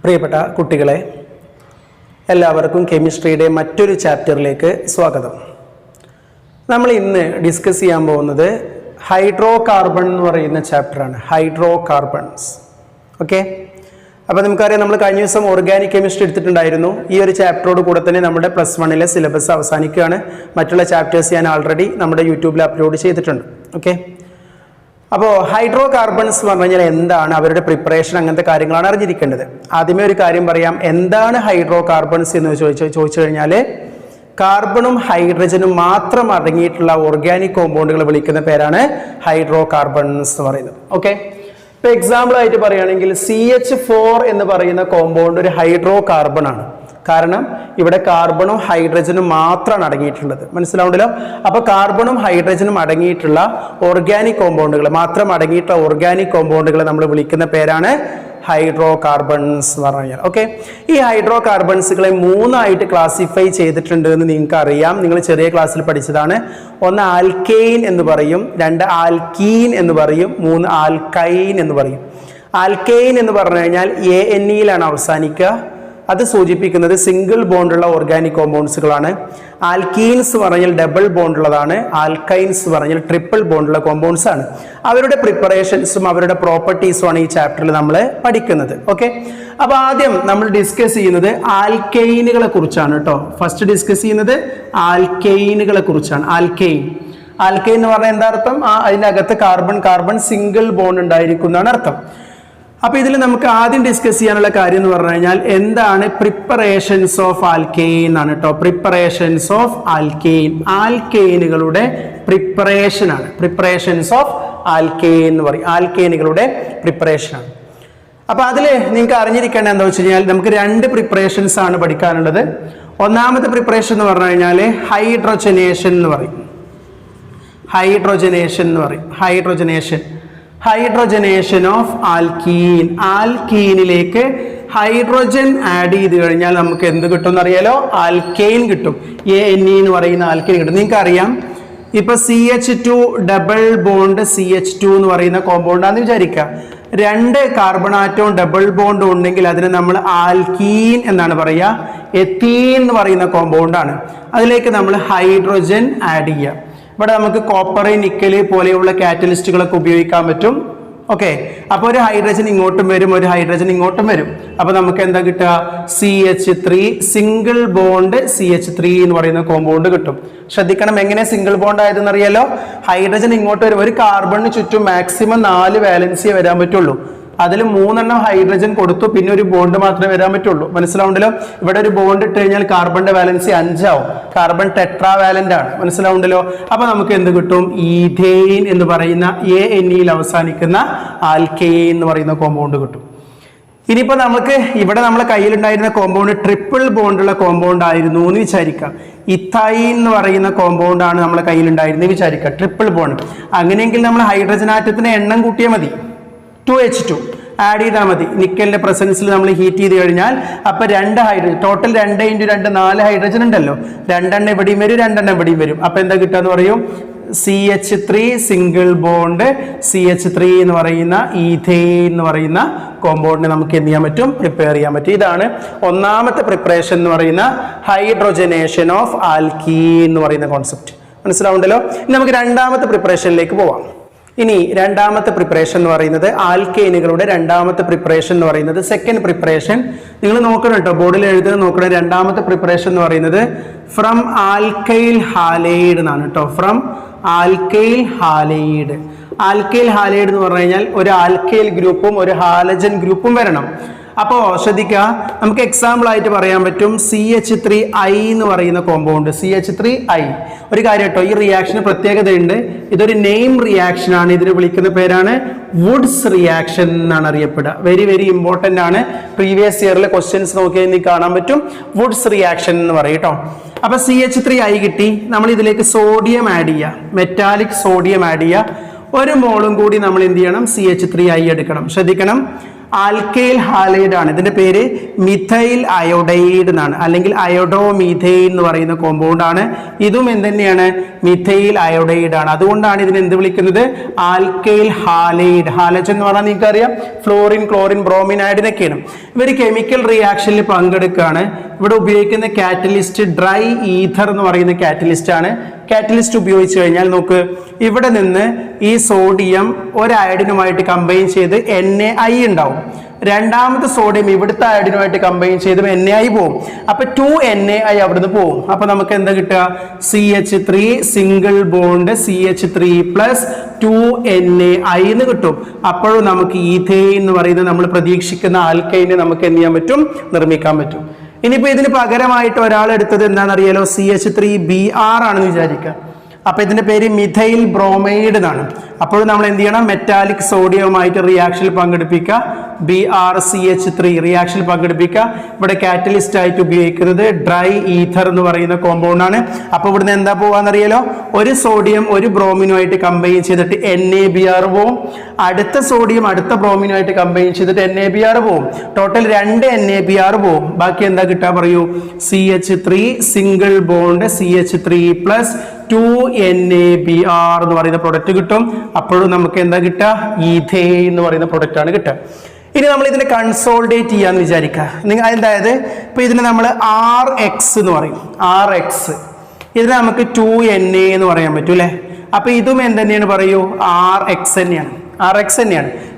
പ്രിയപ്പെട്ട കുട്ടികളെ, എല്ലാവർക്കും കെമിസ്ട്രിയുടെ മറ്റൊരു ചാപ്റ്ററിലേക്ക് സ്വാഗതം. നമ്മൾ ഇന്ന് ഡിസ്കസ് ചെയ്യാൻ പോകുന്നത് ഹൈഡ്രോ കാർബൺ എന്ന് പറയുന്ന ചാപ്റ്ററാണ്. Hydro carbons. ഓക്കെ, അപ്പോൾ നമുക്കറിയാം, നമ്മൾ കഴിഞ്ഞ ദിവസം ഓർഗാനിക് കെമിസ്ട്രി എടുത്തിട്ടുണ്ടായിരുന്നു. ഈ ഒരു ചാപ്റ്ററോട് കൂടെ തന്നെ നമ്മുടെ +1 സിലബസ് അവസാനിക്കുകയാണ്. മറ്റുള്ള ചാപ്റ്റേഴ്സ് ഞാൻ ആൾറെഡി നമ്മുടെ യൂട്യൂബിൽ അപ്ലോഡ് ചെയ്തിട്ടുണ്ട്. ഓക്കെ, അപ്പോൾ ഹൈഡ്രോ കാർബൺസ് എന്ന് പറഞ്ഞു കഴിഞ്ഞാൽ എന്താണ്, അവരുടെ പ്രിപ്പറേഷൻ, അങ്ങനത്തെ കാര്യങ്ങളാണ് അറിഞ്ഞിരിക്കേണ്ടത്. ആദ്യമേ ഒരു കാര്യം പറയാം, എന്താണ് ഹൈഡ്രോ കാർബൺസ് എന്ന് ചോദിച്ചു കഴിഞ്ഞാൽ കാർബണും ഹൈഡ്രജനും മാത്രം അടങ്ങിയിട്ടുള്ള ഓർഗാനിക് കോമ്പൗണ്ടുകൾ വിളിക്കുന്ന പേരാണ് ഹൈഡ്രോ കാർബൺസ് എന്ന് പറയുന്നത്. ഓക്കെ, ഇപ്പോൾ എക്സാമ്പിൾ ആയിട്ട് പറയുകയാണെങ്കിൽ CH4 എന്ന് പറയുന്ന കോമ്പൗണ്ട് ഒരു ഹൈഡ്രോ കാർബൺ ആണ്. കാരണം ഇവിടെ കാർബണും ഹൈഡ്രജനും മാത്രമാണ് അടങ്ങിയിട്ടുള്ളത്. മനസ്സിലാവുണ്ടല്ലോ? അപ്പോൾ കാർബണും ഹൈഡ്രജനും അടങ്ങിയിട്ടുള്ള ഓർഗാനിക് കോമ്പൗണ്ടുകൾ മാത്രം അടങ്ങിയിട്ടുള്ള ഓർഗാനിക് കോമ്പൗണ്ടുകളെ നമ്മൾ വിളിക്കുന്ന പേരാണ് ഹൈഡ്രോ കാർബൺസ് എന്ന് പറഞ്ഞു കഴിഞ്ഞാൽ. ഓക്കെ, ഈ ഹൈഡ്രോ കാർബൺസുകളെ 3ആയിട്ട് ക്ലാസിഫൈ ചെയ്തിട്ടുണ്ട് എന്ന് നിങ്ങൾക്ക് അറിയാം. നിങ്ങൾ ചെറിയ ക്ലാസ്സിൽ പഠിച്ചതാണ്. 1 ആൽക്കെയിൻ എന്ന് പറയും, 2 ആൽക്കീൻ എന്ന് പറയും, 3 ആൽക്കൈൻ എന്ന് പറയും. ആൽക്കെയിൻ എന്ന് പറഞ്ഞു കഴിഞ്ഞാൽ ANE-യിലാണ് അവസാനിക്കുക. അത് സൂചിപ്പിക്കുന്നത് സിംഗിൾ ബോണ്ടുള്ള ഓർഗാനിക് കോമ്പൗണ്ട്സുകളാണ്. ആൽക്കീൻസ് പറഞ്ഞാൽ ഡബിൾ ബോണ്ടുള്ളതാണ്. ആൽക്കൈൻസ് പറഞ്ഞാൽ ട്രിപ്പിൾ ബോണ്ടുള്ള കോമ്പൗണ്ട്സ് ആണ്. അവരുടെ പ്രിപ്പറേഷൻസും അവരുടെ പ്രോപ്പർട്ടീസും ആണ് ഈ ചാപ്റ്ററിൽ നമ്മൾ പഠിക്കുന്നത്. ഓക്കെ, അപ്പോൾ ആദ്യം നമ്മൾ ഡിസ്കസ് ചെയ്യുന്നത് ആൽക്കെയിനുകളെ കുറിച്ചാണ് കേട്ടോ. ഫസ്റ്റ് ഡിസ്കസ് ചെയ്യുന്നത് ആൽക്കെയിനുകളെ കുറിച്ചാണ്. ആൽക്കെയിൻ എന്ന് പറഞ്ഞാൽ എന്താ അർത്ഥം? അതിനകത്ത് കാർബൺ സിംഗിൾ ബോണ്ട് ഉണ്ടായിരിക്കും എന്നാണ് അർത്ഥം. അപ്പൊ ഇതിൽ നമുക്ക് ആദ്യം ഡിസ്കസ് ചെയ്യാനുള്ള കാര്യം എന്ന് പറഞ്ഞു കഴിഞ്ഞാൽ എന്താണ് പ്രിപ്പറേഷൻസ് ഓഫ് ആൽക്കെയിൻ എന്നാണ് കേട്ടോ. പ്രിപ്പറേഷൻസ് ഓഫ് ആൽക്കെയിൻ, ആൽക്കെയിനുകളുടെ പ്രിപ്പറേഷൻ ആണ്. പ്രിപ്പറേഷൻസ് ഓഫ് ആൽക്കെയിൻ എന്ന് പറയും. ആൽക്കെയിനുകളുടെ പ്രിപ്പറേഷൻ ആണ്. അപ്പൊ അതിൽ നിങ്ങൾക്ക് അറിഞ്ഞിരിക്കേണ്ട എന്താ വെച്ച് കഴിഞ്ഞാൽ നമുക്ക് 2 പ്രിപ്പറേഷൻസ് ആണ് പഠിക്കാനുള്ളത്. ഒന്നാമത്തെ പ്രിപ്പറേഷൻ എന്ന് പറഞ്ഞു കഴിഞ്ഞാൽ ഹൈഡ്രോജനേഷൻ എന്ന് പറയും. Hydrogenation of alkene. ആൽക്കീനിലേക്ക് ഹൈഡ്രോജൻ ആഡ് ചെയ്ത് കഴിഞ്ഞാൽ നമുക്ക് എന്ത് കിട്ടും എന്നറിയാലോ? ആൽക്കെയിൻ കിട്ടും. ANE എന്ന് പറയുന്ന ആൽക്കെയിൻ കിട്ടും. നിങ്ങൾക്ക് അറിയാം, ഇപ്പൊ CH2 ഡബിൾ ബോണ്ട് CH2 എന്ന് പറയുന്ന കോമ്പൗണ്ടാന്ന് വിചാരിക്കുക. 2 കാർബൺ ആറ്റവും ഡബിൾ ബോണ്ടും ഉണ്ടെങ്കിൽ അതിന് നമ്മൾ ആൽക്കീൻ എന്നാണ് പറയുക. എത്തീൻ എന്ന് പറയുന്ന കോമ്പൗണ്ടാണ്. അതിലേക്ക് നമ്മൾ ഹൈഡ്രോജൻ ആഡ് ചെയ്യുക. ഇവിടെ നമുക്ക് കോപ്പർ, നിക്കൽ പോലെയുള്ള കാറ്റലിസ്റ്റുകളൊക്കെ ഉപയോഗിക്കാൻ പറ്റും. ഓക്കെ, അപ്പോൾ ഒരു ഹൈഡ്രജൻ ഇങ്ങോട്ടും വരും, ഒരു ഹൈഡ്രജൻ ഇങ്ങോട്ടും വരും. അപ്പോൾ നമുക്ക് എന്താ കിട്ടുക? CH3 സിംഗിൾ ബോണ്ട് CH3 എന്ന് പറയുന്ന കോമ്പൗണ്ട് കിട്ടും. ശ്രദ്ധിക്കണം, എങ്ങനെ സിംഗിൾ ബോണ്ട് ആയതെന്ന് അറിയാലോ? ഹൈഡ്രജൻ ഇങ്ങോട്ട് വരും. ഒരു കാർബണിന് ചുറ്റും മാക്സിമം 4 വാലൻസിയെ വരാൻ പറ്റുള്ളൂ. അതിൽ 3 ഹൈഡ്രജൻ കൊടുത്തു, പിന്നെ ഒരു ബോണ്ട് മാത്രമേ വരാൻ പറ്റുള്ളൂ. മനസ്സിലാവുണ്ടല്ലോ? ഇവിടെ ഒരു ബോണ്ട് ഇട്ട് കഴിഞ്ഞാൽ കാർബണിന്റെ വാലൻസി 5 ആവും. കാർബൺ ടെട്രാ വാലന്റ് ആണ്. മനസ്സിലാവുണ്ടല്ലോ? അപ്പൊ നമുക്ക് എന്ത് കിട്ടും? ഈഥെയിൻ എന്ന് പറയുന്ന ANE-യിൽ അവസാനിക്കുന്ന ആൽക്കെയിൻ എന്ന് പറയുന്ന കോമ്പൗണ്ട് കിട്ടും. ഇനിയിപ്പോ നമുക്ക് ഇവിടെ നമ്മളെ കയ്യിലുണ്ടായിരുന്ന കോമ്പൗണ്ട് ട്രിപ്പിൾ ബോണ്ടുള്ള കോമ്പൗണ്ട് ആയിരുന്നു എന്ന് വിചാരിക്കാം. ഇഥൈൻ എന്ന് പറയുന്ന കോമ്പൗണ്ട് ആണ് നമ്മളെ കയ്യിലുണ്ടായിരുന്നത് വിചാരിക്കാം, ട്രിപ്പിൾ ബോണ്ട്. അങ്ങനെയെങ്കിൽ നമ്മൾ ഹൈഡ്രജൻ ആറ്റത്തിന് എണ്ണം കൂട്ടിയാൽ മതി. 2H2 ആഡ് ചെയ്താൽ മതി. നിക്കലിന്റെ പ്രസൻസിൽ നമ്മൾ ഹീറ്റ് ചെയ്ത് കഴിഞ്ഞാൽ അപ്പൊ 2 ഹൈഡ്രജൻ, ടോട്ടൽ 2 × 2 4 ഹൈഡ്രജൻ ഉണ്ടല്ലോ. 2 ഇവിടെയും വരും, 2 ഇവിടെയും വരും. അപ്പൊ എന്താ കിട്ടാന്ന് പറയും? CH3 സിംഗിൾ ബോണ്ട് CH3 എന്ന് പറയുന്ന ഈഥെയിൻ എന്ന് പറയുന്ന കോമ്പൗണ്ടിനെ നമുക്ക് എന്ത് ചെയ്യാൻ പറ്റും? പ്രിപ്പയർ ചെയ്യാൻ പറ്റും. ഇതാണ് ഒന്നാമത്തെ പ്രിപ്പറേഷൻ എന്ന് പറയുന്ന ഹൈഡ്രോജനേഷൻ ഓഫ് ആൽക്കീൻ എന്ന് പറയുന്ന കോൺസെപ്റ്റ്. മനസ്സിലാവുണ്ടല്ലോ? ഇനി നമുക്ക് രണ്ടാമത്തെ പ്രിപ്പറേഷനിലേക്ക് പോവാം. ഇനി രണ്ടാമത്തെ പ്രിപ്പറേഷൻ എന്ന് പറയുന്നത് ആൽക്കെയിനുകളുടെ രണ്ടാമത്തെ പ്രിപ്പറേഷൻ എന്ന് പറയുന്നത് സെക്കൻഡ് പ്രിപ്പറേഷൻ. നിങ്ങൾ നോക്കണം കേട്ടോ, ബോർഡിൽ എഴുതുന്നത് നോക്കണം. രണ്ടാമത്തെ പ്രിപ്പറേഷൻ എന്ന് പറയുന്നത് ഫ്രം ആൽക്കൈൽ ഹാലൈഡ് എന്നാണ് കേട്ടോ. From alkyl halide. Alkyl halide എന്ന് പറഞ്ഞു കഴിഞ്ഞാൽ ഒരു ആൽക്കൈൽ ഗ്രൂപ്പും ഒരു ഹാലജൻ ഗ്രൂപ്പും വരണം. അപ്പോൾ ശ്രദ്ധിക്കുക, നമുക്ക് എക്സാമ്പിൾ ആയിട്ട് പറയാൻ പറ്റും CH3I എന്ന് പറയുന്ന കോമ്പൗണ്ട്. CH3I ഒരു കാര്യം കേട്ടോ, ഈ റിയാക്ഷന് പ്രത്യേകതയുണ്ട്. ഇതൊരു നെയിം റിയാക്ഷൻ ആണ്. ഇതിന് വിളിക്കുന്ന പേരാണ് വുഡ്സ് റിയാക്ഷൻ എന്നാണ് അറിയപ്പെടുക. വെരി വെരി ഇമ്പോർട്ടൻ്റ് ആണ്. പ്രീവിയസ് ഇയറിലെ ക്വസ്റ്റ്യൻസ് നോക്കിയാൽ നിങ്ങൾക്ക് കാണാൻ പറ്റും. വുഡ്സ് റിയാക്ഷൻ എന്ന് പറയും കേട്ടോ. അപ്പൊ CH3I കിട്ടി. നമ്മൾ ഇതിലേക്ക് സോഡിയം ആഡ് ചെയ്യുക, മെറ്റാലിക് സോഡിയം ആഡ് ചെയ്യുക. 1 മോളും കൂടി നമ്മൾ എന്ത് ചെയ്യണം? CH3I എടുക്കണം. ശ്രദ്ധിക്കണം, ആൽക്കൈൽ ഹാലൈഡ് ആണ്. ഇതിന്റെ പേര് മിഥൈൽ അയോഡൈഡ് എന്നാണ്, അല്ലെങ്കിൽ അയോഡോമീഥൈൽ എന്ന് പറയുന്ന കോമ്പൗണ്ട് ആണ്. ഇതും എന്തുതന്നെയാണ്? മിഥൈൽ അയോഡൈഡ് ആണ്. അതുകൊണ്ടാണ് ഇതിനെ എന്ത് വിളിക്കുന്നത്? Alkyl halide. ഹാലജൻ എന്ന് പറഞ്ഞാൽ നിങ്ങൾക്ക് അറിയാം, ഫ്ലോറിൻ, ക്ലോറിൻ, ബ്രോമിൻ, അയഡിനൊക്കെയാണ്. ഇവർ കെമിക്കൽ റിയാക്ഷനിൽ പങ്കെടുക്കുകയാണ്. ഇവിടെ ഉപയോഗിക്കുന്ന കാറ്റലിസ്റ്റ് ഡ്രൈ ഈഥർ എന്ന് പറയുന്ന കാറ്റലിസ്റ്റ് ആണ്. കാറ്റലിസ്റ്റ് ഉപയോഗിച്ച് കഴിഞ്ഞാൽ നോക്ക്, ഇവിടെ നിന്ന് ഈ സോഡിയം ഒരു അയഡിനുമായിട്ട് കമ്പൈൻ ചെയ്ത് NaI ഉണ്ടാവും. രണ്ടാമത്തെ സോഡിയം ഇവിടുത്തെ അയഡിനുമായിട്ട് കമ്പൈൻ ചെയ്ത് NaI പോവും. അപ്പൊ 2NaI അവിടുന്ന് പോവും. അപ്പൊ നമുക്ക് എന്താ കിട്ടുക? CH3 single bond CH3 plus 2NaI എന്ന് കിട്ടും. അപ്പോഴും നമുക്ക് ഈഥെയ്ൻ എന്ന് പറയുന്നത് നമ്മൾ പ്രതീക്ഷിക്കുന്ന ആൽക്കൈനെ നമുക്ക് എന്ത് ചെയ്യാൻ പറ്റും? നിർമ്മിക്കാൻ പറ്റും. ഇനിയിപ്പോ ഇതിന് പകരമായിട്ട് ഒരാൾ എടുത്തത് എന്താണെന്നറിയാലോ? CH3Br ആണെന്ന് വിചാരിക്കുക. അപ്പൊ ഇതിന്റെ പേര് മിഥൈൽ ബ്രോമൈഡ് എന്നാണ്. അപ്പോൾ നമ്മൾ എന്ത് ചെയ്യണം? മെറ്റാലിക് സോഡിയവുമായിട്ട് റിയാക്ഷനിൽ പങ്കെടുപ്പിക്കുക. BrCH3 റിയാക്ഷനിൽ പങ്കെടുപ്പിക്കുക. ഇവിടെ കാറ്റലിസ്റ്റ് ആയിട്ട് ഉപയോഗിക്കുന്നത് ഡ്രൈ ഈഥർ എന്ന് പറയുന്ന കോമ്പൗണ്ട് ആണ്. അപ്പൊ ഇവിടുന്ന് എന്താ പോവാന്നറിയാലോ? ഒരു സോഡിയം ഒരു ബ്രോമിനുമായിട്ട് കമ്പൈൻ ചെയ്തിട്ട് NaBr പോവും. അടുത്ത സോഡിയം അടുത്ത ബ്രോമിനുമായിട്ട് കമ്പൈൻ ചെയ്തിട്ട് NaBr പോവും. ടോട്ടൽ 2 NaBr പോവും. ബാക്കി എന്താ കിട്ടാ പറയൂ? CH3 single bond CH3 plus 2NaBr എന്ന് പറയുന്ന പ്രൊഡക്റ്റ് കിട്ടും. അപ്പോഴും നമുക്ക് എന്താ കിട്ടുക? ഈഥെയ്ൻ എന്ന് പറയുന്ന പ്രൊഡക്റ്റ് ആണ് കിട്ടുക. ഇനി നമ്മൾ ഇതിനെ കൺസോൾഡേറ്റ് ചെയ്യാന്ന് വിചാരിക്കുക. അതായത് ഇപ്പൊ ഇതിന് നമ്മൾ RX എന്ന് പറയും. RX ഇതിന് നമുക്ക് 2Na എന്ന് പറയാൻ പറ്റൂ അല്ലെ? അപ്പൊ ഇതും എന്തെന്നെയാണ് പറയൂ? RX തന്നെയാണ്.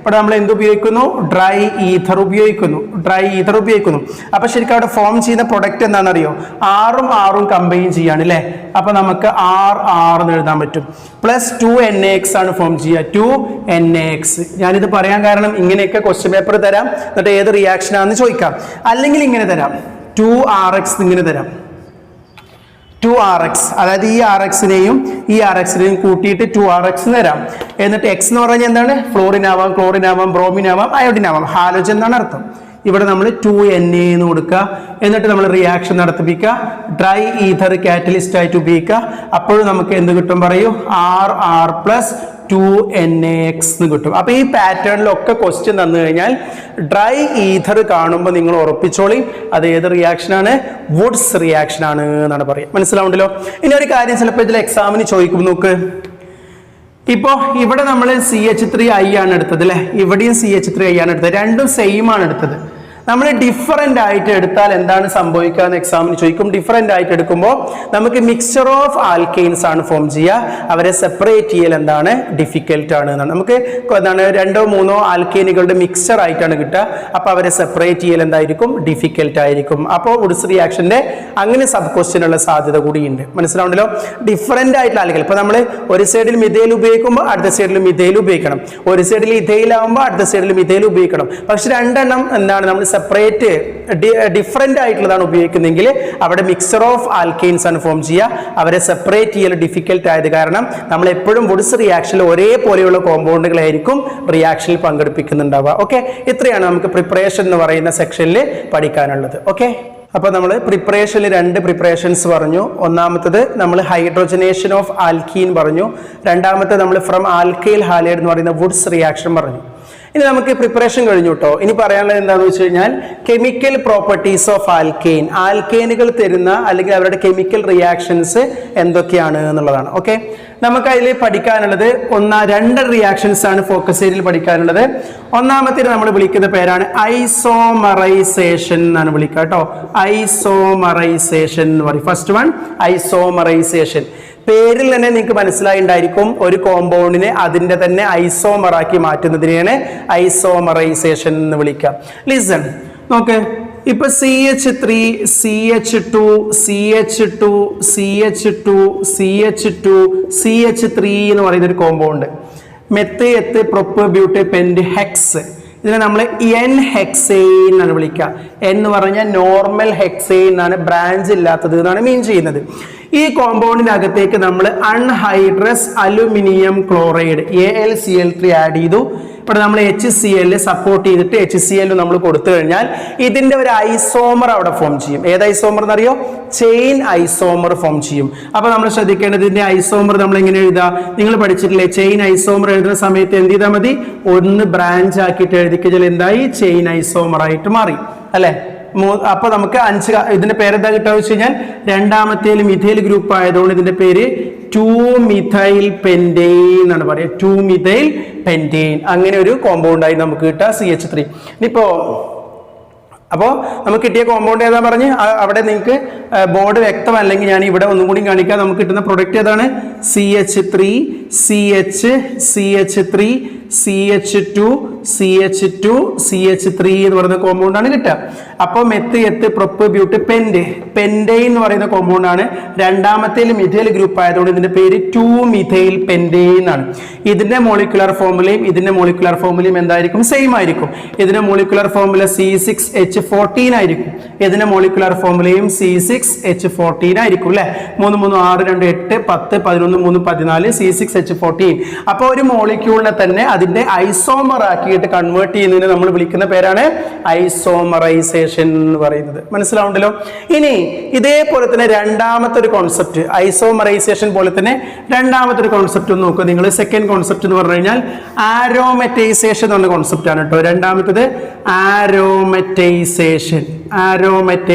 ഇവിടെ നമ്മൾ എന്ത് ഉപയോഗിക്കുന്നു? ഡ്രൈ ഈഥർ ഉപയോഗിക്കുന്നു. അപ്പൊ ശരിക്കും അവിടെ ഫോം ചെയ്യുന്ന പ്രൊഡക്റ്റ് എന്താണെന്നറിയോ? ആറും കമ്പൈൻ ചെയ്യാണ് അല്ലെ? അപ്പൊ നമുക്ക് RR എന്ന് എഴുതാൻ പറ്റും. പ്ലസ് 2NaX ആണ് ഫോം ചെയ്യുക. 2NaX. ഞാനിത് പറയാൻ കാരണം ഇങ്ങനെയൊക്കെ ക്വസ്റ്റ്യൻ പേപ്പർ തരാം, എന്നിട്ട് ഏത് റിയാക്ഷൻ ആണെന്ന് ചോദിക്കാം. അല്ലെങ്കിൽ ഇങ്ങനെ തരാം, 2RX ഇങ്ങനെ തരാം. 2RX, അതായത് ഈ RXനെയും ഈ RXനെയും കൂട്ടിയിട്ട് 2RX തരാം. എന്നിട്ട് X എന്ന് പറഞ്ഞാൽ എന്താണ്? ഫ്ലോറിൻ ആവാം, ക്ലോറിൻ ആവാം, ബ്രോമിൻ ആവാം, അയോഡിൻ ആവാം. ഹാലോജൻ എന്നാണ് അർത്ഥം. ഇവിടെ നമ്മൾ 2Na എന്ന് കൊടുക്കുക. എന്നിട്ട് നമ്മൾ റിയാക്ഷൻ നടത്തിപ്പിക്കുക. ഡ്രൈ ഈഥർ കാറ്റലിസ്റ്റ് ആയിട്ട് ഉപയോഗിക്കുക. അപ്പോഴും നമുക്ക് എന്ത് കിട്ടും പറയൂ? RR പ്ലസ് 2NaX എന്ന് കിട്ടും. അപ്പൊ ഈ പാറ്റേണിലൊക്കെ ക്വസ്റ്റ്യൻ തന്നു കഴിഞ്ഞാൽ ഡ്രൈ ഈഥർ കാണുമ്പോൾ നിങ്ങൾ ഉറപ്പിച്ചോളി അത് ഏത് റിയാക്ഷൻ ആണ്? വുഡ്സ് റിയാക്ഷൻ ആണ് എന്നാണ് പറയുക. മനസ്സിലാവുണ്ടല്ലോ? ഇനി ഒരു കാര്യം ചിലപ്പോൾ ഇതിൽ എക്സാമിന് ചോദിക്കും. നോക്ക്, ഇപ്പോ ഇവിടെ നമ്മൾ CH3I ആണ് എടുത്തത് അല്ലെ? ഇവിടെയും CH3I ആണ് എടുത്തത്. രണ്ടും സെയിം ആണ് എടുത്തത്. നമ്മൾ ഡിഫറൻ്റ് ആയിട്ട് എടുത്താൽ എന്താണ് സംഭവിക്കുക എന്ന് എക്സാമിന് ചോദിക്കും. ഡിഫറൻ്റ് ആയിട്ട് എടുക്കുമ്പോൾ നമുക്ക് മിക്സ്ചർ ഓഫ് ആൽക്കെയിൻസ് ആണ് ഫോം ചെയ്യുക. അവരെ സെപ്പറേറ്റ് ചെയ്യൽ എന്താണ്? ഡിഫിക്കൽട്ട് ആണ് എന്നാണ്. നമുക്ക് എന്താണ് 2-3 ആൽക്കെയിനുകളുടെ മിക്സ്ചർ ആയിട്ടാണ് കിട്ടുക. അപ്പൊ അവരെ സെപ്പറേറ്റ് ചെയ്യൽ എന്തായിരിക്കും? ഡിഫിക്കൽട്ട് ആയിരിക്കും. അപ്പോൾ വുഡ്സ് റിയാക്ഷന്റെ അങ്ങനെ സബ് ക്വസ്റ്റ്യൻ ഉള്ള സാധ്യത കൂടിയുണ്ട്. മനസ്സിലാവുണ്ടല്ലോ? ഡിഫറൻ്റ് ആയിട്ടുള്ള ആൽക്കൈൽ. ഇപ്പൊ നമ്മൾ ഒരു സൈഡിൽ മിഥൈൽ ഉപയോഗിക്കുമ്പോൾ അടുത്ത സൈഡിൽ മിഥൈൽ ഉപയോഗിക്കണം. ഒരു സൈഡിൽ ഇഥൈൽ ആകുമ്പോൾ അടുത്ത സൈഡിൽ മിഥൈൽ ഉപയോഗിക്കണം. പക്ഷെ രണ്ടെണ്ണം എന്താണ് നമ്മൾ സെപ്പറേറ്റ് ഡിഫറൻ്റ് ആയിട്ടുള്ളതാണ് ഉപയോഗിക്കുന്നതെങ്കിൽ അവിടെ മിക്സർ ഓഫ് ആൽക്കെയിൻസ് ആണ് ഫോം ചെയ്യുക. അവരെ സെപ്പറേറ്റ് ചെയ്യൽ ഡിഫിക്കൽട്ട് ആയത് കാരണം നമ്മൾ എപ്പോഴും വുഡ്സ് റിയാക്ഷനിൽ ഒരേപോലെയുള്ള കോമ്പൗണ്ടുകളായിരിക്കും റിയാക്ഷനിൽ പങ്കെടുപ്പിക്കുന്നുണ്ടാവുക. ഓക്കെ, ഇത്രയാണ് നമുക്ക് പ്രിപ്പറേഷൻ എന്ന് പറയുന്ന സെക്ഷനിൽ പഠിക്കാനുള്ളത്. ഓക്കെ, അപ്പൊ നമ്മൾ പ്രിപ്പറേഷനിൽ 2 പ്രിപ്പറേഷൻസ് പറഞ്ഞു. ഒന്നാമത്തത് നമ്മൾ ഹൈഡ്രോജനേഷൻ ഓഫ് ആൽക്കീൻ പറഞ്ഞു. രണ്ടാമത്തെ നമ്മൾ ഫ്രം ആൽക്കൈൽ ഹാലൈഡ് എന്ന് പറയുന്ന വുഡ്സ് റിയാക്ഷൻ പറഞ്ഞു. ഇനി നമുക്ക് പ്രിപ്പറേഷൻ കഴിഞ്ഞു കേട്ടോ. ഇനി പറയാനുള്ളത് എന്താണെന്ന് വെച്ച് കഴിഞ്ഞാൽ കെമിക്കൽ പ്രോപ്പർട്ടീസ് ഓഫ് ആൽക്കെയിൻ. ആൽക്കെയിനുകൾ തരുന്ന അല്ലെങ്കിൽ അവരുടെ കെമിക്കൽ റിയാക്ഷൻസ് എന്തൊക്കെയാണ് എന്നുള്ളതാണ്. ഓക്കെ, നമുക്ക് അതിൽ പഠിക്കാനുള്ളത് 2 റിയാക്ഷൻസ് ആണ് ഫോക്കസ് ഏരിയയിൽ പഠിക്കാനുള്ളത്. ഒന്നാമത്തെ നമ്മൾ വിളിക്കുന്ന പേരാണ് ഐസോമറൈസേഷൻ എന്നാണ് വിളിക്കുക കേട്ടോ. ഐസോമറൈസേഷൻ എന്ന് പറയും. First one isomerisation. പേരിൽ തന്നെ നിങ്ങൾക്ക് മനസ്സിലായിട്ടുണ്ടായിരിക്കും, ഒരു കോമ്പൗണ്ടിനെ അതിന്റെ തന്നെ ഐസോമറാക്കി മാറ്റുന്നതിനെയാണ് ഐസോമറൈസേഷൻ എന്ന് വിളിക്കുക. ലിസൺ, നോക്ക്, ഇപ്പൊ CH3 CH2 CH2 CH2 CH2 CH3 എന്ന് പറയുന്ന ഒരു compound. Meth eth prop but pent hex. ഇതിനെ നമ്മൾ N ഹെക്സെയിൻ എന്നാണ് വിളിക്കുക. എന്ന് പറഞ്ഞാൽ നോർമൽ ഹെക്സെയിൻ എന്നാണ്, ബ്രാഞ്ച് ഇല്ലാത്തത് എന്നാണ് മീൻ ചെയ്യുന്നത്. ഈ കോമ്പൗണ്ടിനകത്തേക്ക് നമ്മൾ anhydrous aluminium chloride AlCl3 add ചെയ്തു. ഇവിടെ നമ്മൾ HCl സപ്പോർട്ട് ചെയ്തിട്ട് HCl നമ്മൾ കൊടുത്തു കഴിഞ്ഞാൽ ഇതിന്റെ ഒരു ഐസോമർ അവിടെ ഫോം ചെയ്യും. ഏത് ഐസോമർ എന്നറിയോ? ചെയിൻ ഐസോമർ ഫോം ചെയ്യും. അപ്പൊ നമ്മൾ ശ്രദ്ധിക്കേണ്ടത് ഇതിന്റെ ഐസോമർ നമ്മൾ എങ്ങനെ എഴുതുക? നിങ്ങൾ പഠിച്ചിട്ടില്ലേ? ചെയിൻ ഐസോമർ എഴുതുന്ന സമയത്ത് എന്ത് ചെയ്താൽ മതി? ഒന്ന് ബ്രാഞ്ച് ആക്കിയിട്ട് എഴുതിക്കഴിഞ്ഞാൽ എന്തായി? ചെയിൻ ഐസോമർ ആയിട്ട് മാറി അല്ലെ? അപ്പൊ നമുക്ക് 5 ഇതിന്റെ പേരെന്താ കിട്ടുക വെച്ച് കഴിഞ്ഞാൽ രണ്ടാമത്തേൽ മിഥൈൽ ഗ്രൂപ്പ് ആയതുകൊണ്ട് ഇതിന്റെ പേര് 2-methyl pentane എന്നാണ് പറയുക. 2-methyl pentane അങ്ങനെ ഒരു കോമ്പൗണ്ട് ആയി നമുക്ക് കിട്ടുക CH3. ഇനിയിപ്പോ അപ്പോൾ നമുക്ക് കിട്ടിയ കോമ്പൗണ്ട് ഏതാ പറഞ്ഞ് അവിടെ നിങ്ങൾക്ക് ബോർഡ് വ്യക്തമല്ലെങ്കിൽ ഞാൻ ഇവിടെ ഒന്നും കൂടി കാണിക്കാം. നമുക്ക് കിട്ടുന്ന പ്രൊഡക്റ്റ് ഏതാണ്? CH3 CH CH3 CH2 CH2 CH3 എന്ന് പറയുന്ന കോമ്പൗണ്ട് ആണ് കിട്ടുക. അപ്പോൾ മെത്ത് എത്ത് പ്രൊപ്പ് ബ്യൂട്ട് പെൻഡെയിൻ എന്ന് പറയുന്ന കോമ്പൗണ്ട് ആണ്. രണ്ടാമത്തേൽ മിഥൈൽ ഗ്രൂപ്പ് ആയതുകൊണ്ട് ഇതിന്റെ പേര് 2-methyl pentane ആണ്. ഇതിന്റെ മോളിക്കുലർ ഫോർമുലയും ഇതിന്റെ മോളിക്കുലർ ഫോർമുലയും എന്തായിരിക്കും? സെയിം ആയിരിക്കും. ഇതിന്റെ മോളിക്കുലർ ഫോർമുല C6H14 ആയിരിക്കും. ഇതിന്റെ മോളിക്കുലർ ഫോർമുലയും C6H14 ആയിരിക്കും അല്ലെ? 3 3 6 2 8 10 11 3 14 C6H14. അപ്പോൾ ഒരു മോളിക്യൂളിനെ തന്നെ അതിന്റെ ഐസോമർ ആക്കിയിട്ട് കൺവേർട്ട് ചെയ്യുന്നതിന് നമ്മൾ വിളിക്കുന്ന പേരാണ് ഐസോമറൈസേഷൻ എന്ന് പറയുന്നത്. മനസ്സിലാവുണ്ടല്ലോ? ഇനി ഇതേപോലെ തന്നെ രണ്ടാമത്തെ ഒരു കോൺസെപ്റ്റ്, ഐസോമറൈസേഷൻ പോലെ തന്നെ രണ്ടാമത്തെ ഒരു കോൺസെപ്റ്റ് ഒന്ന് നോക്കുക നിങ്ങൾ. സെക്കൻഡ് കോൺസെപ്റ്റ് എന്ന് പറഞ്ഞു കഴിഞ്ഞാൽ ആരോമറ്റൈസേഷൻ എന്ന കോൺസെപ്റ്റ് ആണ് കേട്ടോ. രണ്ടാമത്തത് ആരോമറ്റൈസേഷൻ.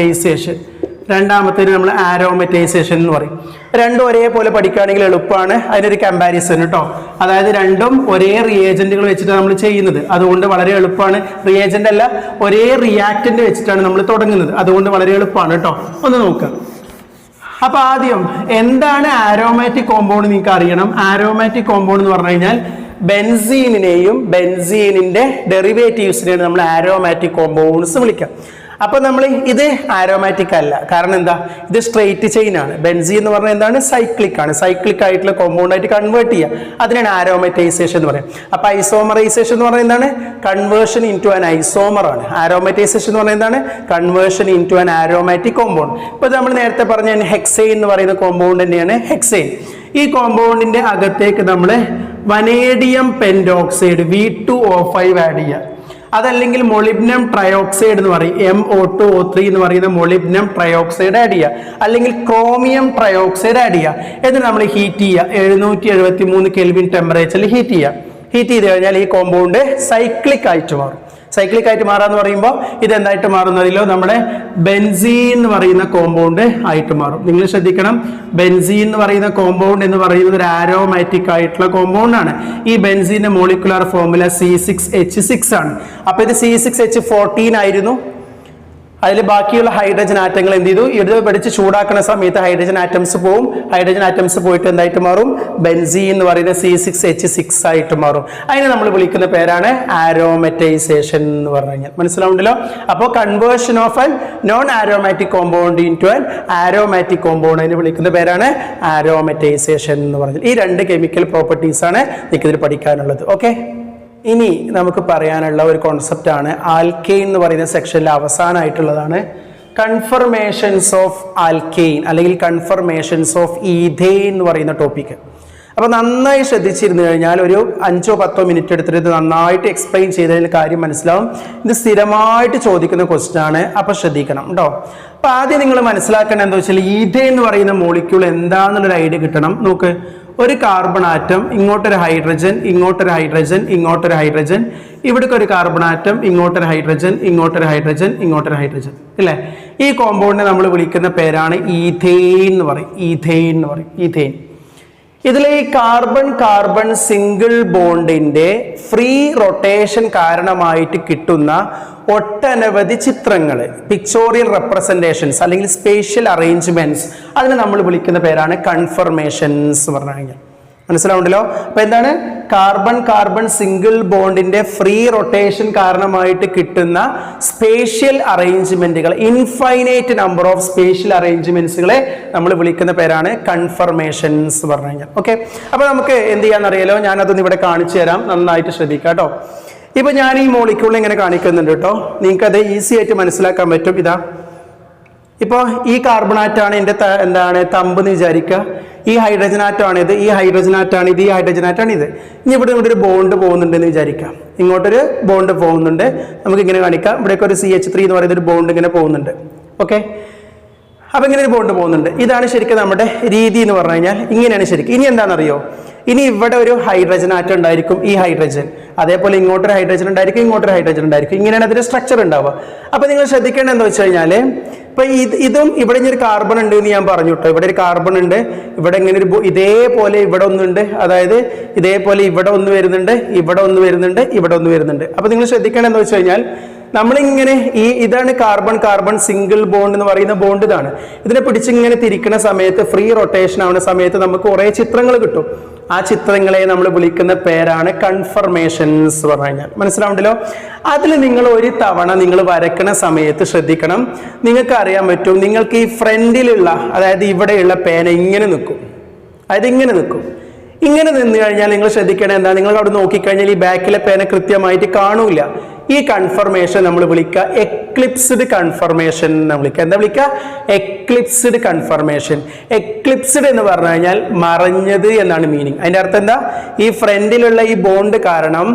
രണ്ടാമത്തേന് നമ്മൾ ആരോമറ്റൈസേഷൻ എന്ന് പറയും. രണ്ടും ഒരേപോലെ പഠിക്കുകയാണെങ്കിൽ എളുപ്പമാണ്. അതിനൊരു കമ്പാരിസൺ കേട്ടോ. അതായത് രണ്ടും ഒരേ റിയേജന്റുകൾ വെച്ചിട്ടാണ് നമ്മൾ ചെയ്യുന്നത്. അതുകൊണ്ട് വളരെ എളുപ്പമാണ്. റിയേജന്റ് അല്ല, ഒരേ റിയാക്ടന്റ് വെച്ചിട്ടാണ് നമ്മൾ തുടങ്ങുന്നത്. അതുകൊണ്ട് വളരെ എളുപ്പമാണ് കേട്ടോ. ഒന്ന് നോക്കുക. അപ്പൊ ആദ്യം എന്താണ് ആരോമാറ്റിക് കോമ്പൗണ്ട് നിങ്ങൾക്ക് അറിയണം. ആരോമാറ്റിക് കോമ്പൗണ്ട് എന്ന് പറഞ്ഞു കഴിഞ്ഞാൽ ബെൻസീനിനെയും ബെൻസീനിന്റെ ഡെറിവേറ്റീവ്സിനെയാണ് നമ്മൾ ആരോമാറ്റിക് കോമ്പൗണ്ട്സ് വിളിക്കാം. അപ്പൊ നമ്മൾ ഇത് ആരോമാറ്റിക് അല്ല. കാരണം എന്താ? ഇത് സ്ട്രെയിറ്റ് ചെയിൻ ആണ്. ബെൻസീൻ എന്ന് പറഞ്ഞാൽ എന്താണ്? സൈക്ലിക് ആണ്. സൈക്ലിക് ആയിട്ടുള്ള കോമ്പൗണ്ട് ആയിട്ട് കൺവേർട്ട് ചെയ്യുക. അതിനാണ് ആരോമറ്റൈസേഷൻ എന്ന് പറയുന്നത്. അപ്പൊ ഐസോമറൈസേഷൻ എന്ന് പറഞ്ഞാൽ എന്താണ്? കൺവേർഷൻ ഇൻടു ആൻ ഐസോമർ ആണ്. ആരോമറ്റൈസേഷൻ എന്ന് പറഞ്ഞാൽ എന്താണ്? Conversion into an aromatic compound. ഇപ്പൊ നമ്മൾ നേരത്തെ പറഞ്ഞ ഹെക്സെയിൻ എന്ന് പറയുന്ന കോമ്പൗണ്ട് തന്നെയാണ് ഹെക്സെയിൻ. ഈ കോമ്പൗണ്ടിന്റെ അകത്തേക്ക് നമ്മൾ വനേഡിയം പെന്റോക്സൈഡ് V2O5 ആഡ് ചെയ്യുക. അതല്ലെങ്കിൽ മൊളിബ്നം ട്രയോക്സൈഡ് എന്ന് പറയും, MO2O3 എന്ന് പറയുന്ന മൊളിബ്നം ട്രയോക്സൈഡ് ആഡ് ചെയ്യുക. അല്ലെങ്കിൽ ക്രോമിയം ട്രയോക്സൈഡ് ആഡ് ചെയ്യുക. എന്നിട്ട് നമ്മൾ ഹീറ്റ് ചെയ്യുക. 773 കെൽവിൻ ടെമ്പറേച്ചറിൽ ഹീറ്റ് ചെയ്യുക. ഹീറ്റ് ചെയ്ത് കഴിഞ്ഞാൽ ഈ കോമ്പൗണ്ട് സൈക്ലിക് ആയിട്ട് മാറും. സൈക്ലിക് ആയിട്ട് മാറാന്ന് പറയുമ്പോൾ ഇത് എന്തായിട്ട് മാറുന്നതിലോ നമ്മുടെ ബെൻസീൻ എന്ന് പറയുന്ന കോമ്പൗണ്ട് ആയിട്ട് മാറും. നിങ്ങൾ ശ്രദ്ധിക്കണം, ബെൻസീൻ എന്ന് പറയുന്ന കോമ്പൗണ്ട് എന്ന് പറയുന്നത് ഒരു ആരോമാറ്റിക് ആയിട്ടുള്ള കോമ്പൗണ്ട് ആണ്. ഈ ബെൻസീന്റെ മോളിക്കുലർ ഫോർമുല C6H6 ആണ്. അപ്പൊ ഇത് C6H14 ആയിരുന്നു. അതിൽ ബാക്കിയുള്ള ഹൈഡ്രജൻ ആറ്റങ്ങൾ എന്ത് ചെയ്തു? ഇത് പഠിച്ച് ചൂടാക്കുന്ന സമയത്ത് ഹൈഡ്രജൻ ആറ്റംസ് പോവും. ഹൈഡ്രജൻ ആറ്റംസ് പോയിട്ട് എന്തായിട്ട് മാറും? ബെൻസീൻ എന്ന് പറയുന്ന C6H6 ആയിട്ട് മാറും. അതിനെ നമ്മൾ വിളിക്കുന്ന പേരാണ് ആരോമറ്റൈസേഷൻ എന്ന് പറഞ്ഞു കഴിഞ്ഞാൽ. മനസ്സിലാവുണ്ടല്ലോ? അപ്പോൾ conversion of an non aromatic compound into an aromatic compound, അതിനെ വിളിക്കുന്ന പേരാണ് ആരോമറ്റൈസേഷൻ എന്ന് പറഞ്ഞാൽ. ഈ രണ്ട് കെമിക്കൽ പ്രോപ്പർട്ടീസ് ആണ് നിങ്ങൾക്ക് ഇതിൽ പഠിക്കാനുള്ളത്. ഓക്കെ, ഇനി നമുക്ക് പറയാനുള്ള ഒരു കോൺസെപ്റ്റ് ആണ് ആൽക്കെയിൻ എന്ന് പറയുന്ന സെക്ഷനിൽ അവസാനമായിട്ടുള്ളതാണ് കൺഫർമേഷൻസ് ഓഫ് ആൽക്കെയിൻ അല്ലെങ്കിൽ കൺഫർമേഷൻസ് ഓഫ് ഈഥെയിൻ എന്ന് പറയുന്ന ടോപ്പിക്ക്. അപ്പോൾ നന്നായി ശ്രദ്ധിച്ചിരുന്നു കഴിഞ്ഞാൽ ഒരു 5-10 മിനിറ്റ് എടുത്തിട്ട് ഇത് നന്നായിട്ട് എക്സ്പ്ലെയിൻ ചെയ്തതിൽ കാര്യം മനസ്സിലാവും. ഇത് സ്ഥിരമായിട്ട് ചോദിക്കുന്ന ക്വസ്റ്റ്യൻ ആണ്. അപ്പോൾ ശ്രദ്ധിക്കണം കേട്ടോ. അപ്പോൾ ആദ്യം നിങ്ങൾ മനസ്സിലാക്കേണ്ടത് എന്താ വെച്ചാൽ ഈഥെയിൻ എന്ന് പറയുന്ന മോളിക്യൂൾ എന്താണെന്നുള്ളൊരു ഐഡിയ കിട്ടണം. നോക്ക്, ഒരു കാർബൺ ആറ്റം, ഇങ്ങോട്ടൊരു ഹൈഡ്രജൻ, ഇങ്ങോട്ടൊരു ഹൈഡ്രജൻ, ഇങ്ങോട്ടൊരു ഹൈഡ്രജൻ, ഇവിടേക്ക് ഒരു കാർബൺ ആറ്റം, ഇങ്ങോട്ടൊരു ഹൈഡ്രജൻ, ഇങ്ങോട്ടൊരു ഹൈഡ്രജൻ, ഇങ്ങോട്ടൊരു ഹൈഡ്രജൻ അല്ലേ? ഈ കോമ്പൗണ്ടിനെ നമ്മൾ വിളിക്കുന്ന പേരാണ് ഈഥെയിൻ എന്ന് പറയും. ഈഥെയിൻ എന്ന് പറയും. ഈഥെയിൻ. ഇതിലെ ഈ കാർബൺ കാർബൺ സിംഗിൾ ബോണ്ടിന്റെ ഫ്രീ റൊട്ടേഷൻ കാരണമായിട്ട് കിട്ടുന്ന ഒട്ടനവധി ചിത്രങ്ങൾ, പിക്ചോറിയൽ റെപ്രസെന്റേഷൻസ് അല്ലെങ്കിൽ സ്പേഷ്യൽ അറേഞ്ച്മെന്റ്സ്, അതിനെ നമ്മൾ വിളിക്കുന്ന പേരാണ് കൺഫർമേഷൻസ് പറഞ്ഞു കഴിഞ്ഞാൽ. മനസ്സിലാവുണ്ടല്ലോ? അപ്പൊ എന്താണ്? കാർബൺ കാർബൺ സിംഗിൾ ബോണ്ടിന്റെ ഫ്രീ റൊട്ടേഷൻ കാരണമായിട്ട് കിട്ടുന്ന സ്പേഷ്യൽ അറേഞ്ച്മെന്റുകൾ, ഇൻഫൈനൈറ്റ് നമ്പർ ഓഫ് സ്പേഷ്യൽ അറേഞ്ച്മെന്റ്സുകളെ നമ്മൾ വിളിക്കുന്ന പേരാണ് കൺഫർമേഷൻസ് പറഞ്ഞു കഴിഞ്ഞാൽ. ഓക്കെ, അപ്പൊ നമുക്ക് എന്ത് ചെയ്യാന്നറിയാലോ? ഞാനതൊന്ന് ഇവിടെ കാണിച്ചു തരാം, നന്നായിട്ട് ശ്രദ്ധിക്കാം കേട്ടോ. ഇപ്പൊ ഞാൻ ഈ മോളിക്യൂൾ ഇങ്ങനെ കാണിക്കുന്നുണ്ട് കേട്ടോ. നിങ്ങൾക്ക് അത് ഈസി ആയിട്ട് മനസ്സിലാക്കാൻ പറ്റും. ഇതാ ഇപ്പോൾ ഈ കാർബൺ ആറ്റമാണ് എൻ്റെ എന്താണ് തമ്പ് എന്ന് വിചാരിക്കുക. ഈ ഹൈഡ്രജൻ ആറ്റമാണ് ഇത്, ഈ ഹൈഡ്രജൻ ആറ്റാണ് ഇത്, ഈ ഹൈഡ്രജൻ ആറ്റാണ് ഇത്. ഇനി ഇവിടെ ഒരു ബോണ്ട് പോകുന്നുണ്ടെന്ന് വിചാരിക്കാം. ഇങ്ങോട്ടൊരു ബോണ്ട് പോകുന്നുണ്ട്, നമുക്ക് ഇങ്ങനെ കാണിക്കാം. ഇവിടേക്ക് ഒരു CH3 എന്ന് പറയുന്ന ഒരു ബോണ്ട് ഇങ്ങനെ പോകുന്നുണ്ട്. ഓക്കെ, അപ്പം ഇങ്ങനെ ഒരു ബോണ്ട് പോകുന്നുണ്ട്. ഇതാണ് ശരിക്കും നമ്മുടെ രീതി എന്ന് പറഞ്ഞു കഴിഞ്ഞാൽ ഇങ്ങനെയാണ് ശരിക്കും. ഇനി എന്താണെന്നറിയോ, ഇനി ഇവിടെ ഒരു ഹൈഡ്രജൻ ആറ്റം ഉണ്ടായിരിക്കും, ഈ ഹൈഡ്രജൻ, അതേപോലെ ഇങ്ങോട്ടൊരു ഹൈഡ്രജൻ ഉണ്ടായിരിക്കും, ഇങ്ങോട്ടൊരു ഹൈഡ്രജൻ ഉണ്ടായിരിക്കും. ഇങ്ങനെയാണ് അതിന്റെ സ്ട്രക്ചർ ഉണ്ടാവുക. അപ്പൊ നിങ്ങൾ ശ്രദ്ധിക്കേണ്ടത് എന്താ വെച്ച് കഴിഞ്ഞാൽ, ഇപ്പൊ ഇതും ഇവിടെ ഒരു കാർബൺ ഉണ്ട് എന്ന് ഞാൻ പറഞ്ഞു കേട്ടോ. ഇവിടെ ഒരു കാർബൺ ഉണ്ട്, ഇവിടെ ഇങ്ങനെ ഒരു ഇതേപോലെ ഇവിടെ ഒന്നുണ്ട്, അതായത് ഇതേപോലെ ഇവിടെ ഒന്ന് വരുന്നുണ്ട്, ഇവിടെ ഒന്ന് വരുന്നുണ്ട്, ഇവിടെ ഒന്ന് വരുന്നുണ്ട്. അപ്പൊ നിങ്ങൾ ശ്രദ്ധിക്കേണ്ടത് എന്താ വെച്ച് കഴിഞ്ഞാൽ, നമ്മളിങ്ങനെ ഇതാണ് കാർബൺ കാർബൺ സിംഗിൾ ബോണ്ട് എന്ന് പറയുന്ന ബോണ്ട്. ഇതാണ് ഇതിനെ പിടിച്ചിങ്ങനെ തിരിക്കുന്ന സമയത്ത്, ഫ്രീ റൊട്ടേഷൻ ആവുന്ന സമയത്ത് നമുക്ക് കുറേ ചിത്രങ്ങൾ കിട്ടും. ആ ചിത്രങ്ങളെ നമ്മൾ വിളിക്കുന്ന പേരാണ് കൺഫർമേഷൻസ് പറഞ്ഞു കഴിഞ്ഞാൽ. മനസ്സിലാവുണ്ടല്ലോ? അതിൽ നിങ്ങൾ ഒരു തവണ നിങ്ങൾ വരയ്ക്കണ സമയത്ത് ശ്രദ്ധിക്കണം, നിങ്ങൾക്ക് അറിയാൻ പറ്റും, നിങ്ങൾക്ക് ഈ ഫ്രണ്ടിലുള്ള, അതായത് ഇവിടെയുള്ള പേന ഇങ്ങനെ നിൽക്കും, അതായത് ഇങ്ങനെ നിൽക്കും. ഇങ്ങനെ നിന്ന് കഴിഞ്ഞാൽ നിങ്ങൾ ശ്രദ്ധിക്കണം എന്താ, നിങ്ങൾ അവിടെ നോക്കിക്കഴിഞ്ഞാൽ ഈ ബാക്കിലെ പേന കൃത്യമായിട്ട് കാണൂല. ഈ കൺഫർമേഷൻ നമ്മൾ വിളിക്കുക എക്ലിപ്സ്ഡ് കൺഫർമേഷൻ എന്ന് വിളിക്കുക. എന്താ വിളിക്കുക? Eclipsed confirmation. എക്ലിപ്സ്ഡ് എന്ന് പറഞ്ഞു കഴിഞ്ഞാൽ മറഞ്ഞത് എന്നാണ് മീനിങ്. അതിന്റെ അർത്ഥം എന്താ? ഈ ഫ്രണ്ടിലുള്ള ഈ ബോണ്ട് കാരണം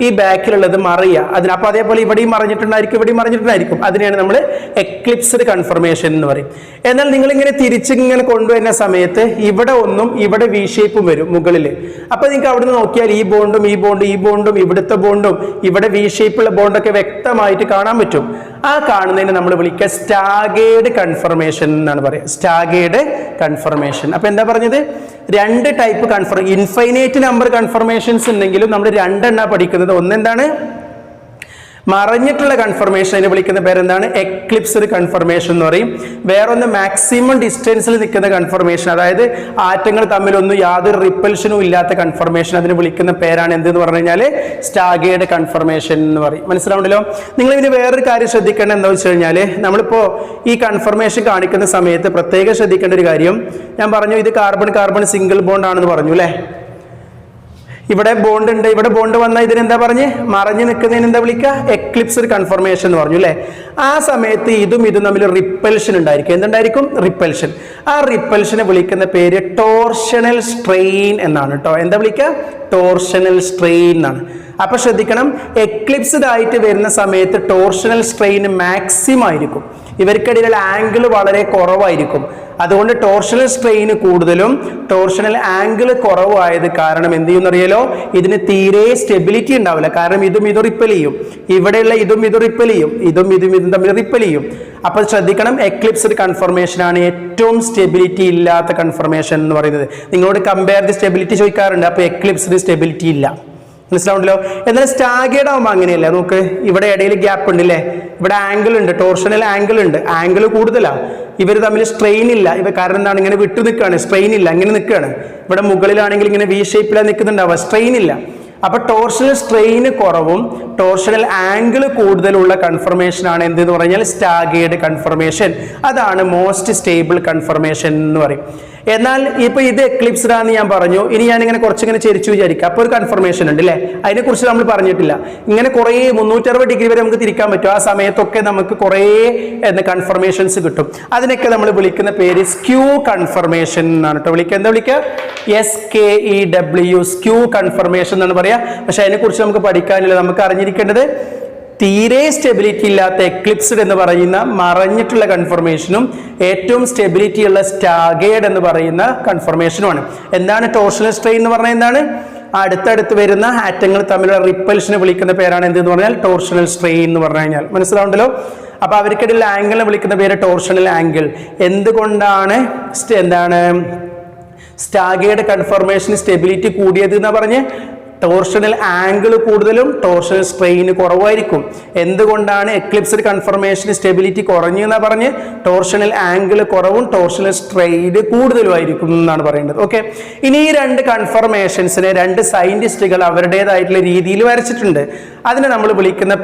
ഈ ബാക്കിലുള്ളത് മറിയുക. അപ്പൊ അതേപോലെ ഇവിടെയും മറിഞ്ഞിട്ടുണ്ടായിരിക്കും, ഇവിടെയും മറിഞ്ഞിട്ടുണ്ടായിരിക്കും. അതിനെയാണ് നമ്മൾ എക്ലിപ്സ്ഡ് കൺഫർമേഷൻ എന്ന് പറയും. എന്നാൽ നിങ്ങൾ ഇങ്ങനെ തിരിച്ചിങ്ങനെ കൊണ്ടുവരുന്ന സമയത്ത് ഇവിടെ ഒന്നും ഇവിടെ വി ഷേപ്പും വരും മുകളിൽ. അപ്പൊ നിങ്ങൾക്ക് അവിടെ നിന്ന് നോക്കിയാൽ ഈ ബോണ്ടും ഈ ബോണ്ടും ഈ ബോണ്ടും ഇവിടുത്തെ ബോണ്ടും ഇവിടെ വി ഷേപ്പുള്ള ബോണ്ടൊക്കെ വ്യക്തമായിട്ട് കാണാൻ പറ്റും. ആ കാണുന്നതിന് നമ്മൾ വിളിക്കുക സ്റ്റാഗേർഡ് കൺഫർമേഷൻ എന്നാണ് പറയുക. Staggered confirmation. അപ്പൊ എന്താ പറഞ്ഞത്? രണ്ട് ടൈപ്പ് ഇൻഫൈനൈറ്റ് നമ്പർ കൺഫർമേഷൻസ് ഉണ്ടെങ്കിലും നമ്മൾ രണ്ടെണ്ണ പഠിക്കുന്നത്. ഒന്നെന്താണ്? മറഞ്ഞിട്ടുള്ള കൺഫർമേഷനെ വിളിക്കുന്ന പേരെന്താണ്? എക്ലിപ്സ്ഡ് കൺഫർമേഷൻ എന്ന് പറയും. വേറൊന്ന് മാക്സിമം ഡിസ്റ്റൻസിൽ നിൽക്കുന്ന കൺഫർമേഷൻ, അതായത് ആറ്റങ്ങൾ തമ്മിലൊന്നും യാതൊരു റിപ്പൽഷനും ഇല്ലാത്ത കൺഫർമേഷൻ, അതിന് വിളിക്കുന്ന പേരാണ് എന്തെന്ന് പറഞ്ഞു കഴിഞ്ഞാൽ സ്റ്റാഗേർഡ് കൺഫർമേഷൻ എന്ന് പറയും. മനസ്സിലാവുണ്ടല്ലോ? നിങ്ങൾ ഇതിന് വേറൊരു കാര്യം ശ്രദ്ധിക്കേണ്ടത് എന്താ വെച്ച് കഴിഞ്ഞാൽ, നമ്മളിപ്പോൾ ഈ കൺഫർമേഷൻ കാണിക്കുന്ന സമയത്ത് പ്രത്യേകം ശ്രദ്ധിക്കേണ്ട ഒരു കാര്യം, ഞാൻ പറഞ്ഞു ഇത് കാർബൺ കാർബൺ സിംഗിൾ ബോണ്ട് ആണെന്ന് പറഞ്ഞു അല്ലേ. ഇവിടെ ബോണ്ട് ഉണ്ട്, ഇവിടെ ബോണ്ട് വന്നാൽ ഇതിനെന്താ പറഞ്ഞ് മറഞ്ഞു നിൽക്കുന്നതിന് എന്താ വിളിക്കുക? എക്ലിപ്സ്ഡ് കൺഫർമേഷൻ എന്ന് പറഞ്ഞു അല്ലേ. ആ സമയത്ത് ഇതും തമ്മിൽ റിപ്പൽഷൻ ഉണ്ടായിരിക്കും. എന്തുണ്ടായിരിക്കും? റിപ്പൽഷൻ. ആ റിപ്പൽഷനെ വിളിക്കുന്ന പേര് ടോർഷണൽ സ്ട്രെയിൻ എന്നാണ് കേട്ടോ. എന്താ വിളിക്കുക? ടോർഷണൽ സ്ട്രെയിൻ എന്നാണ്. അപ്പൊ ശ്രദ്ധിക്കണം, എക്ലിപ്സ്ഡ് ആയിട്ട് വരുന്ന സമയത്ത് ടോർഷണൽ സ്ട്രെയിൻ മാക്സിമം ആയിരിക്കും, ഇവർക്കിടയിലുള്ള ആംഗിൾ വളരെ കുറവായിരിക്കും. അതുകൊണ്ട് ടോർഷണൽ സ്ട്രെയിൻ കൂടുതലും ടോർഷണൽ ആംഗിൾ കുറവായത് കാരണം എന്ത് ചെയ്യുന്നറിയാലോ, ഇതിന് തീരെ സ്റ്റെബിലിറ്റി ഉണ്ടാവില്ല. കാരണം ഇതും റിപ്പൽ ചെയ്യും, ഇവിടെയുള്ള ഇതും റിപ്പൽ ചെയ്യും, ഇതും തമ്മിൽ റിപ്പൽ ചെയ്യും. അപ്പൊ ശ്രദ്ധിക്കണം, എക്ലിപ്സ്ഡ് കൺഫർമേഷൻ ആണ് ഏറ്റവും സ്റ്റെബിലിറ്റി ഇല്ലാത്ത കൺഫർമേഷൻ എന്ന് പറയുന്നത്. നിങ്ങളോട് കമ്പയർ ദി സ്റ്റെബിലിറ്റി ചോദിക്കാറുണ്ട്, അപ്പൊ എക്ലിപ്സ്ഡ് സ്റ്റെബിലിറ്റി ഇല്ല. മനസ്സിലാവുണ്ടല്ലോ? എന്നാൽ സ്റ്റാഗേർഡ് ആവുമ്പോൾ അങ്ങനെയല്ല. നോക്ക്, ഇവിടെ ഇടയിൽ ഗ്യാപ്പ് ഉണ്ട് അല്ലേ, ഇവിടെ ആംഗിൾ ഉണ്ട്, ടോർഷണൽ ആംഗിൾ ഉണ്ട്, ആംഗിൾ കൂടുതലാണ്. ഇവർ തമ്മിൽ സ്ട്രെയിൻ ഇല്ല. കാരണം എന്താണ്? ഇങ്ങനെ വിട്ടു നിൽക്കുകയാണ്, സ്ട്രെയിൻ ഇല്ല, ഇങ്ങനെ നിൽക്കുകയാണ്. ഇവിടെ മുകളിലാണെങ്കിൽ ഇങ്ങനെ വി ഷേപ്പിലാണ് നിൽക്കുന്നുണ്ടാവുക, സ്ട്രെയിൻ ഇല്ല. അപ്പൊ ടോർഷണൽ സ്ട്രെയിൻ കുറവും ടോർഷണൽ ആംഗിൾ കൂടുതലുള്ള കൺഫർമേഷൻ ആണ് എന്തെന്ന് പറഞ്ഞാൽ സ്റ്റാഗേർഡ് കൺഫർമേഷൻ. അതാണ് മോസ്റ്റ് സ്റ്റേബിൾ കൺഫർമേഷൻ എന്ന് പറയും. എന്നാൽ ഇപ്പൊ ഇത് എക്ലിപ്സ്ഡ് ആണെന്ന് ഞാൻ പറഞ്ഞു. ഇനി ഞാനിങ്ങനെ കുറച്ചിങ്ങനെ ചെരിച്ചു വിചാരിക്കുക, അപ്പോൾ ഒരു കൺഫർമേഷൻ ഉണ്ട് അല്ലേ, അതിനെക്കുറിച്ച് നമ്മൾ പറഞ്ഞിട്ടില്ല. ഇങ്ങനെ കുറേ 360 ഡിഗ്രി വരെ നമുക്ക് തിരിക്കാൻ പറ്റും. ആ സമയത്തൊക്കെ നമുക്ക് കുറേ കൺഫർമേഷൻസ് കിട്ടും. അതിനൊക്കെ നമ്മൾ വിളിക്കുന്ന പേര് സ്ക്യൂ കൺഫർമേഷൻ എന്നാണ് കേട്ടോ വിളിക്കുക. എന്താ വിളിക്കുക? SKEW, സ്ക്യൂ കൺഫർമേഷൻ എന്നാണ് പറയാ. പക്ഷെ അതിനെക്കുറിച്ച് നമുക്ക് പഠിക്കാനില്ല. നമുക്ക് അറിഞ്ഞിരിക്കേണ്ടത് തീരെ സ്റ്റെബിലിറ്റി ഇല്ലാത്ത എക്ലിപ്സ്ഡ് എന്ന് പറയുന്ന മറഞ്ഞിട്ടുള്ള കൺഫർമേഷനും ഏറ്റവും സ്റ്റെബിലിറ്റി ഉള്ള സ്റ്റാഗേർഡ് എന്ന് പറയുന്ന കൺഫർമേഷനുമാണ്. എന്താണ് ടോർഷണൽ സ്ട്രെയിൻ എന്ന് പറഞ്ഞാൽ? എന്താണ്? അടുത്തടുത്ത് വരുന്ന ആറ്റങ്ങൾ തമ്മിലുള്ള റിപ്പൽഷനെ വിളിക്കുന്ന പേരാണ് എന്തെന്ന് പറഞ്ഞാൽ ടോർഷണൽ സ്ട്രെയിൻ എന്ന് പറഞ്ഞു കഴിഞ്ഞാൽ. മനസ്സിലാവുണ്ടല്ലോ? അപ്പൊ അവർക്കിടയിൽ ആംഗിളിനെ വിളിക്കുന്ന പേര് ടോർഷണൽ ആംഗിൾ. എന്തുകൊണ്ടാണ് സ്റ്റാഗേർഡ് കൺഫർമേഷൻ സ്റ്റെബിലിറ്റി കൂടിയത് എന്നാ പറഞ്ഞ്? ടോർഷണൽ ആംഗിൾ കൂടുതലും ടോർഷണൽ സ്ട്രെയിൻ കുറവായിരിക്കും. എന്തുകൊണ്ടാണ് എക്ലിപ്സ്ഡ് കൺഫർമേഷൻ സ്റ്റെബിലിറ്റി കുറഞ്ഞു എന്നാ പറഞ്ഞ്? ടോർഷണൽ ആംഗിൾ കുറവും ടോർഷണൽ സ്ട്രെയിൻ കൂടുതലുമായിരിക്കും എന്നാണ് പറയുന്നത്. ഓക്കെ, ഇനി ഈ രണ്ട് കൺഫർമേഷൻസിനെ രണ്ട് സയന്റിസ്റ്റുകൾ അവരുടേതായിട്ടുള്ള രീതിയിൽ വരച്ചിട്ടുണ്ട്. അതിനെ നമ്മൾ വിളിക്കുന്ന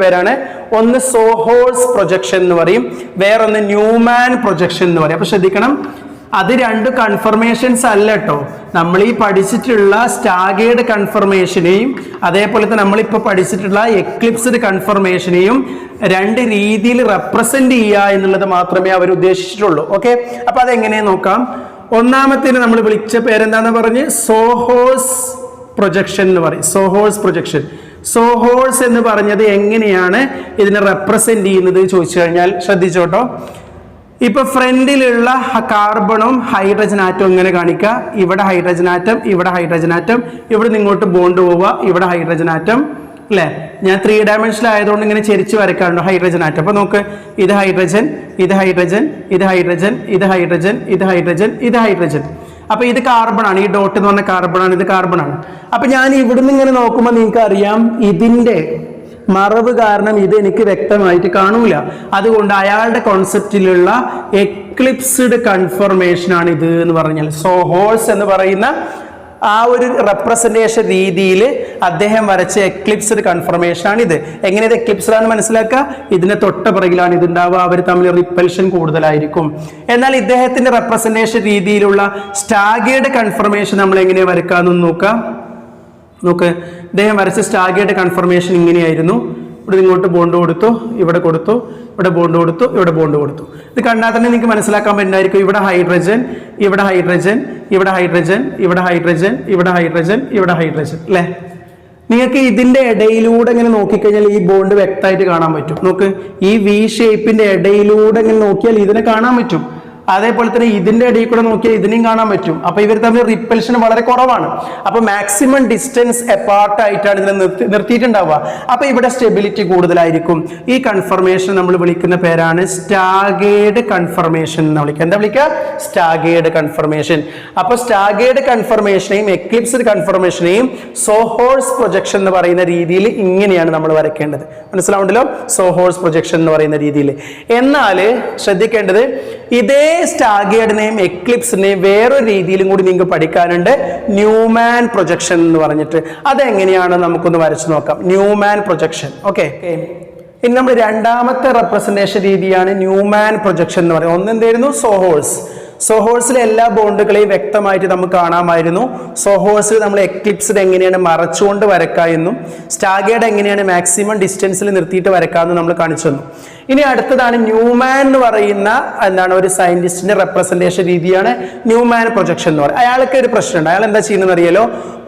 പേരാണ് ഒന്ന് സോഹോൾസ് പ്രൊജക്ഷൻ എന്ന് പറയും, വേറൊന്ന് ന്യൂമാൻ പ്രൊജക്ഷൻ എന്ന് പറയും. അപ്പൊ ശ്രദ്ധിക്കണം, അത് രണ്ട് കൺഫർമേഷൻസ് അല്ല കേട്ടോ. നമ്മൾ ഈ പഠിച്ചിട്ടുള്ള സ്റ്റാഗേർഡ് കൺഫർമേഷനെയും അതേപോലെ തന്നെ നമ്മളിപ്പോൾ പഠിച്ചിട്ടുള്ള എക്ലിപ്സ്ഡ് കൺഫർമേഷനെയും രണ്ട് രീതിയിൽ റെപ്രസെന്റ് ചെയ്യുക എന്നുള്ളത് മാത്രമേ അവർ ഉദ്ദേശിച്ചിട്ടുള്ളൂ. ഓക്കെ, അപ്പൊ അതെങ്ങനെയാ നോക്കാം. ഒന്നാമത്തേന് നമ്മൾ വിളിച്ച പേരെന്താന്ന് പറഞ്ഞ് സോഹോഴ്സ് പ്രൊജക്ഷൻ എന്ന് പറയും. സോഹോഴ്സ് പ്രൊജക്ഷൻ. സോഹോഴ്സ് എന്ന് പറഞ്ഞത് എങ്ങനെയാണ് ഇതിനെ റെപ്രസെന്റ് ചെയ്യുന്നത് ചോദിച്ചു കഴിഞ്ഞാൽ ശ്രദ്ധിച്ചോട്ടോ. ഇപ്പൊ ഫ്രണ്ടിലുള്ള കാർബണും ഹൈഡ്രജൻ ആറ്റവും ഇങ്ങനെ കാണിക്കുക. ഇവിടെ ഹൈഡ്രജൻ ആറ്റം, ഇവിടെ ഹൈഡ്രജൻ ആറ്റം, ഇവിടെ നിന്ന് ഇങ്ങോട്ട് ബോണ്ട് പോവുക, ഇവിടെ ഹൈഡ്രജൻ ആറ്റം അല്ലേ. ഞാൻ 3 ഡയമെൻഷനിൽ ആയതുകൊണ്ട് ഇങ്ങനെ ചെരിച്ച് വരയ്ക്കാറുണ്ട് ഹൈഡ്രജൻ ആറ്റം. അപ്പൊ നോക്ക്, ഇത് ഹൈഡ്രജൻ, ഇത് ഹൈഡ്രജൻ, ഇത് ഹൈഡ്രജൻ, ഇത് ഹൈഡ്രജൻ, ഇത് ഹൈഡ്രജൻ, ഇത് ഹൈഡ്രജൻ. അപ്പൊ ഇത് കാർബൺ ആണ്. ഈ ഡോട്ട് എന്ന് പറഞ്ഞ കാർബൺ ആണ്, ഇത് കാർബൺ ആണ്. അപ്പൊ ഞാൻ ഇവിടുന്ന് ഇങ്ങനെ നോക്കുമ്പോൾ നിങ്ങൾക്ക് അറിയാം ഇതിന്റെ മറവ് കാരണം ഇത് എനിക്ക് വ്യക്തമായിട്ട് കാണൂല. അതുകൊണ്ട് അയാളുടെ കോൺസെപ്റ്റിലുള്ള എക്ലിപ്സ്ഡ് കൺഫർമേഷൻ ആണ് ഇത് എന്ന് പറഞ്ഞാൽ. സോഹോഴ്സ് എന്ന് പറയുന്ന ആ ഒരു റെപ്രസെന്റേഷൻ രീതിയിൽ അദ്ദേഹം വരച്ച എക്ലിപ്സ്ഡ് കൺഫർമേഷൻ ആണ് ഇത്. എങ്ങനെ ഇത് എക്ലിപ്സ്ഡ് ആണ് മനസ്സിലാക്കുക? ഇതിന്റെ തൊട്ട പിറകിലാണ് ഇത് ഉണ്ടാവുക. അവർ തമ്മിൽ റിപ്പൽഷൻ കൂടുതലായിരിക്കും. എന്നാൽ ഇദ്ദേഹത്തിന്റെ റെപ്രസെന്റേഷൻ രീതിയിലുള്ള സ്റ്റാഗേർഡ് കൺഫർമേഷൻ നമ്മൾ എങ്ങനെ വരക്കാമെന്ന് നോക്കാം. നോക്ക്, ഇദ്ദേഹം വരച്ച സ്റ്റാഗേർഡ് കൺഫർമേഷൻ ഇങ്ങനെയായിരുന്നു. ഇവിടെ ഇങ്ങോട്ട് ബോണ്ട് കൊടുത്തു, ഇവിടെ കൊടുത്തു, ഇവിടെ ബോണ്ട് കൊടുത്തു, ഇവിടെ ബോണ്ട് കൊടുത്തു. ഇത് കണ്ടാൽ തന്നെ നിങ്ങൾക്ക് മനസ്സിലാക്കാൻ പറ്റുന്നതായിരിക്കും. ഇവിടെ ഹൈഡ്രജൻ, ഇവിടെ ഹൈഡ്രജൻ, ഇവിടെ ഹൈഡ്രജൻ, ഇവിടെ ഹൈഡ്രജൻ, ഇവിടെ ഹൈഡ്രജൻ, ഇവിടെ ഹൈഡ്രജൻ അല്ലേ. നിങ്ങൾക്ക് ഇതിന്റെ ഇടയിലൂടെ ഇങ്ങനെ നോക്കിക്കഴിഞ്ഞാൽ ഈ ബോണ്ട് വ്യക്തമായിട്ട് കാണാൻ പറ്റും. നോക്ക്, ഈ വി ഷേപ്പിന്റെ ഇടയിലൂടെ ഇങ്ങനെ നോക്കിയാൽ ഇതിനെ കാണാൻ പറ്റും. അതേപോലെ തന്നെ ഇതിന്റെ ഇടയിൽ കൂടെ നോക്കിയാൽ ഇതിനെയും കാണാൻ പറ്റും. അപ്പൊ ഇവർ തമ്മിൽ റിപ്പൽഷൻ വളരെ കുറവാണ്. അപ്പൊ മാക്സിമം ഡിസ്റ്റൻസ് എപ്പാർട്ട് ആയിട്ടാണ് ഇതിനെ നിർത്തിയിട്ടുണ്ടാവുക. അപ്പൊ ഇവിടെ സ്റ്റെബിലിറ്റി കൂടുതലായിരിക്കും. ഈ കൺഫർമേഷൻ നമ്മൾ വിളിക്കുന്ന പേരാണ് സ്റ്റാഗേർഡ് കൺഫർമേഷൻ എന്ന് വിളിക്കുക. എന്താ വിളിക്കുക? Staggered confirmation. അപ്പൊ സ്റ്റാഗേർഡ് കൺഫർമേഷനെയും എക്ലിപ്സ്ഡ് കൺഫർമേഷനെയും സോഹോഴ്സ് പ്രൊജക്ഷൻ എന്ന് പറയുന്ന രീതിയിൽ ഇങ്ങനെയാണ് നമ്മൾ വരയ്ക്കേണ്ടത്. മനസ്സിലാവുണ്ടല്ലോ? സോഹോഴ്സ് പ്രൊജക്ഷൻ എന്ന് പറയുന്ന രീതിയിൽ. എന്നാൽ ശ്രദ്ധിക്കേണ്ടത്, ഇതേ സ്റ്റാഗേർഡിനെയും എക്ലിപ്സിനെയും വേറൊരു രീതിയിലും കൂടി നിങ്ങൾക്ക് പഠിക്കാനുണ്ട്. ന്യൂമാൻ പ്രൊജക്ഷൻ എന്ന് പറഞ്ഞിട്ട്. അതെങ്ങനെയാണ് നമുക്കൊന്ന് വരച്ചു നോക്കാം. Newman projection. ഓക്കെ, ഇനി നമ്മൾ രണ്ടാമത്തെ റെപ്രസെന്റേഷൻ രീതിയാണ് ന്യൂമാൻ പ്രൊജക്ഷൻ എന്ന് പറയുന്നത്. ഒന്നെന്തായിരുന്നു? സോഹോഴ്സ്. സോഹോഴ്സിലെ എല്ലാ ബോണ്ടുകളെയും വ്യക്തമായിട്ട് നമുക്ക് കാണാമായിരുന്നു. സോഹോഴ്സിൽ നമ്മൾ എക്ലിപ്സ്ഡ് എങ്ങനെയാണ് മറച്ചുകൊണ്ട് വരക്കാമെന്നും സ്റ്റാഗേർഡ് എങ്ങനെയാണ് മാക്സിമം ഡിസ്റ്റൻസിൽ നിർത്തിയിട്ട് വരക്കാമെന്നും നമ്മൾ കാണിച്ചു തന്നു. ഇനി അടുത്തതാണ് ന്യൂമാൻ എന്ന് പറയുന്ന ഒരു സയന്റിസ്റ്റിന്റെ റെപ്രസെന്റേഷൻ രീതിയാണ് ന്യൂമാൻ പ്രൊജക്ഷൻ എന്ന് പറയുന്നത്. അയാൾക്ക് ഒരു പ്രശ്നമുണ്ട്. അയാൾ എന്താ ചെയ്യുന്നത് അറിയാലോ?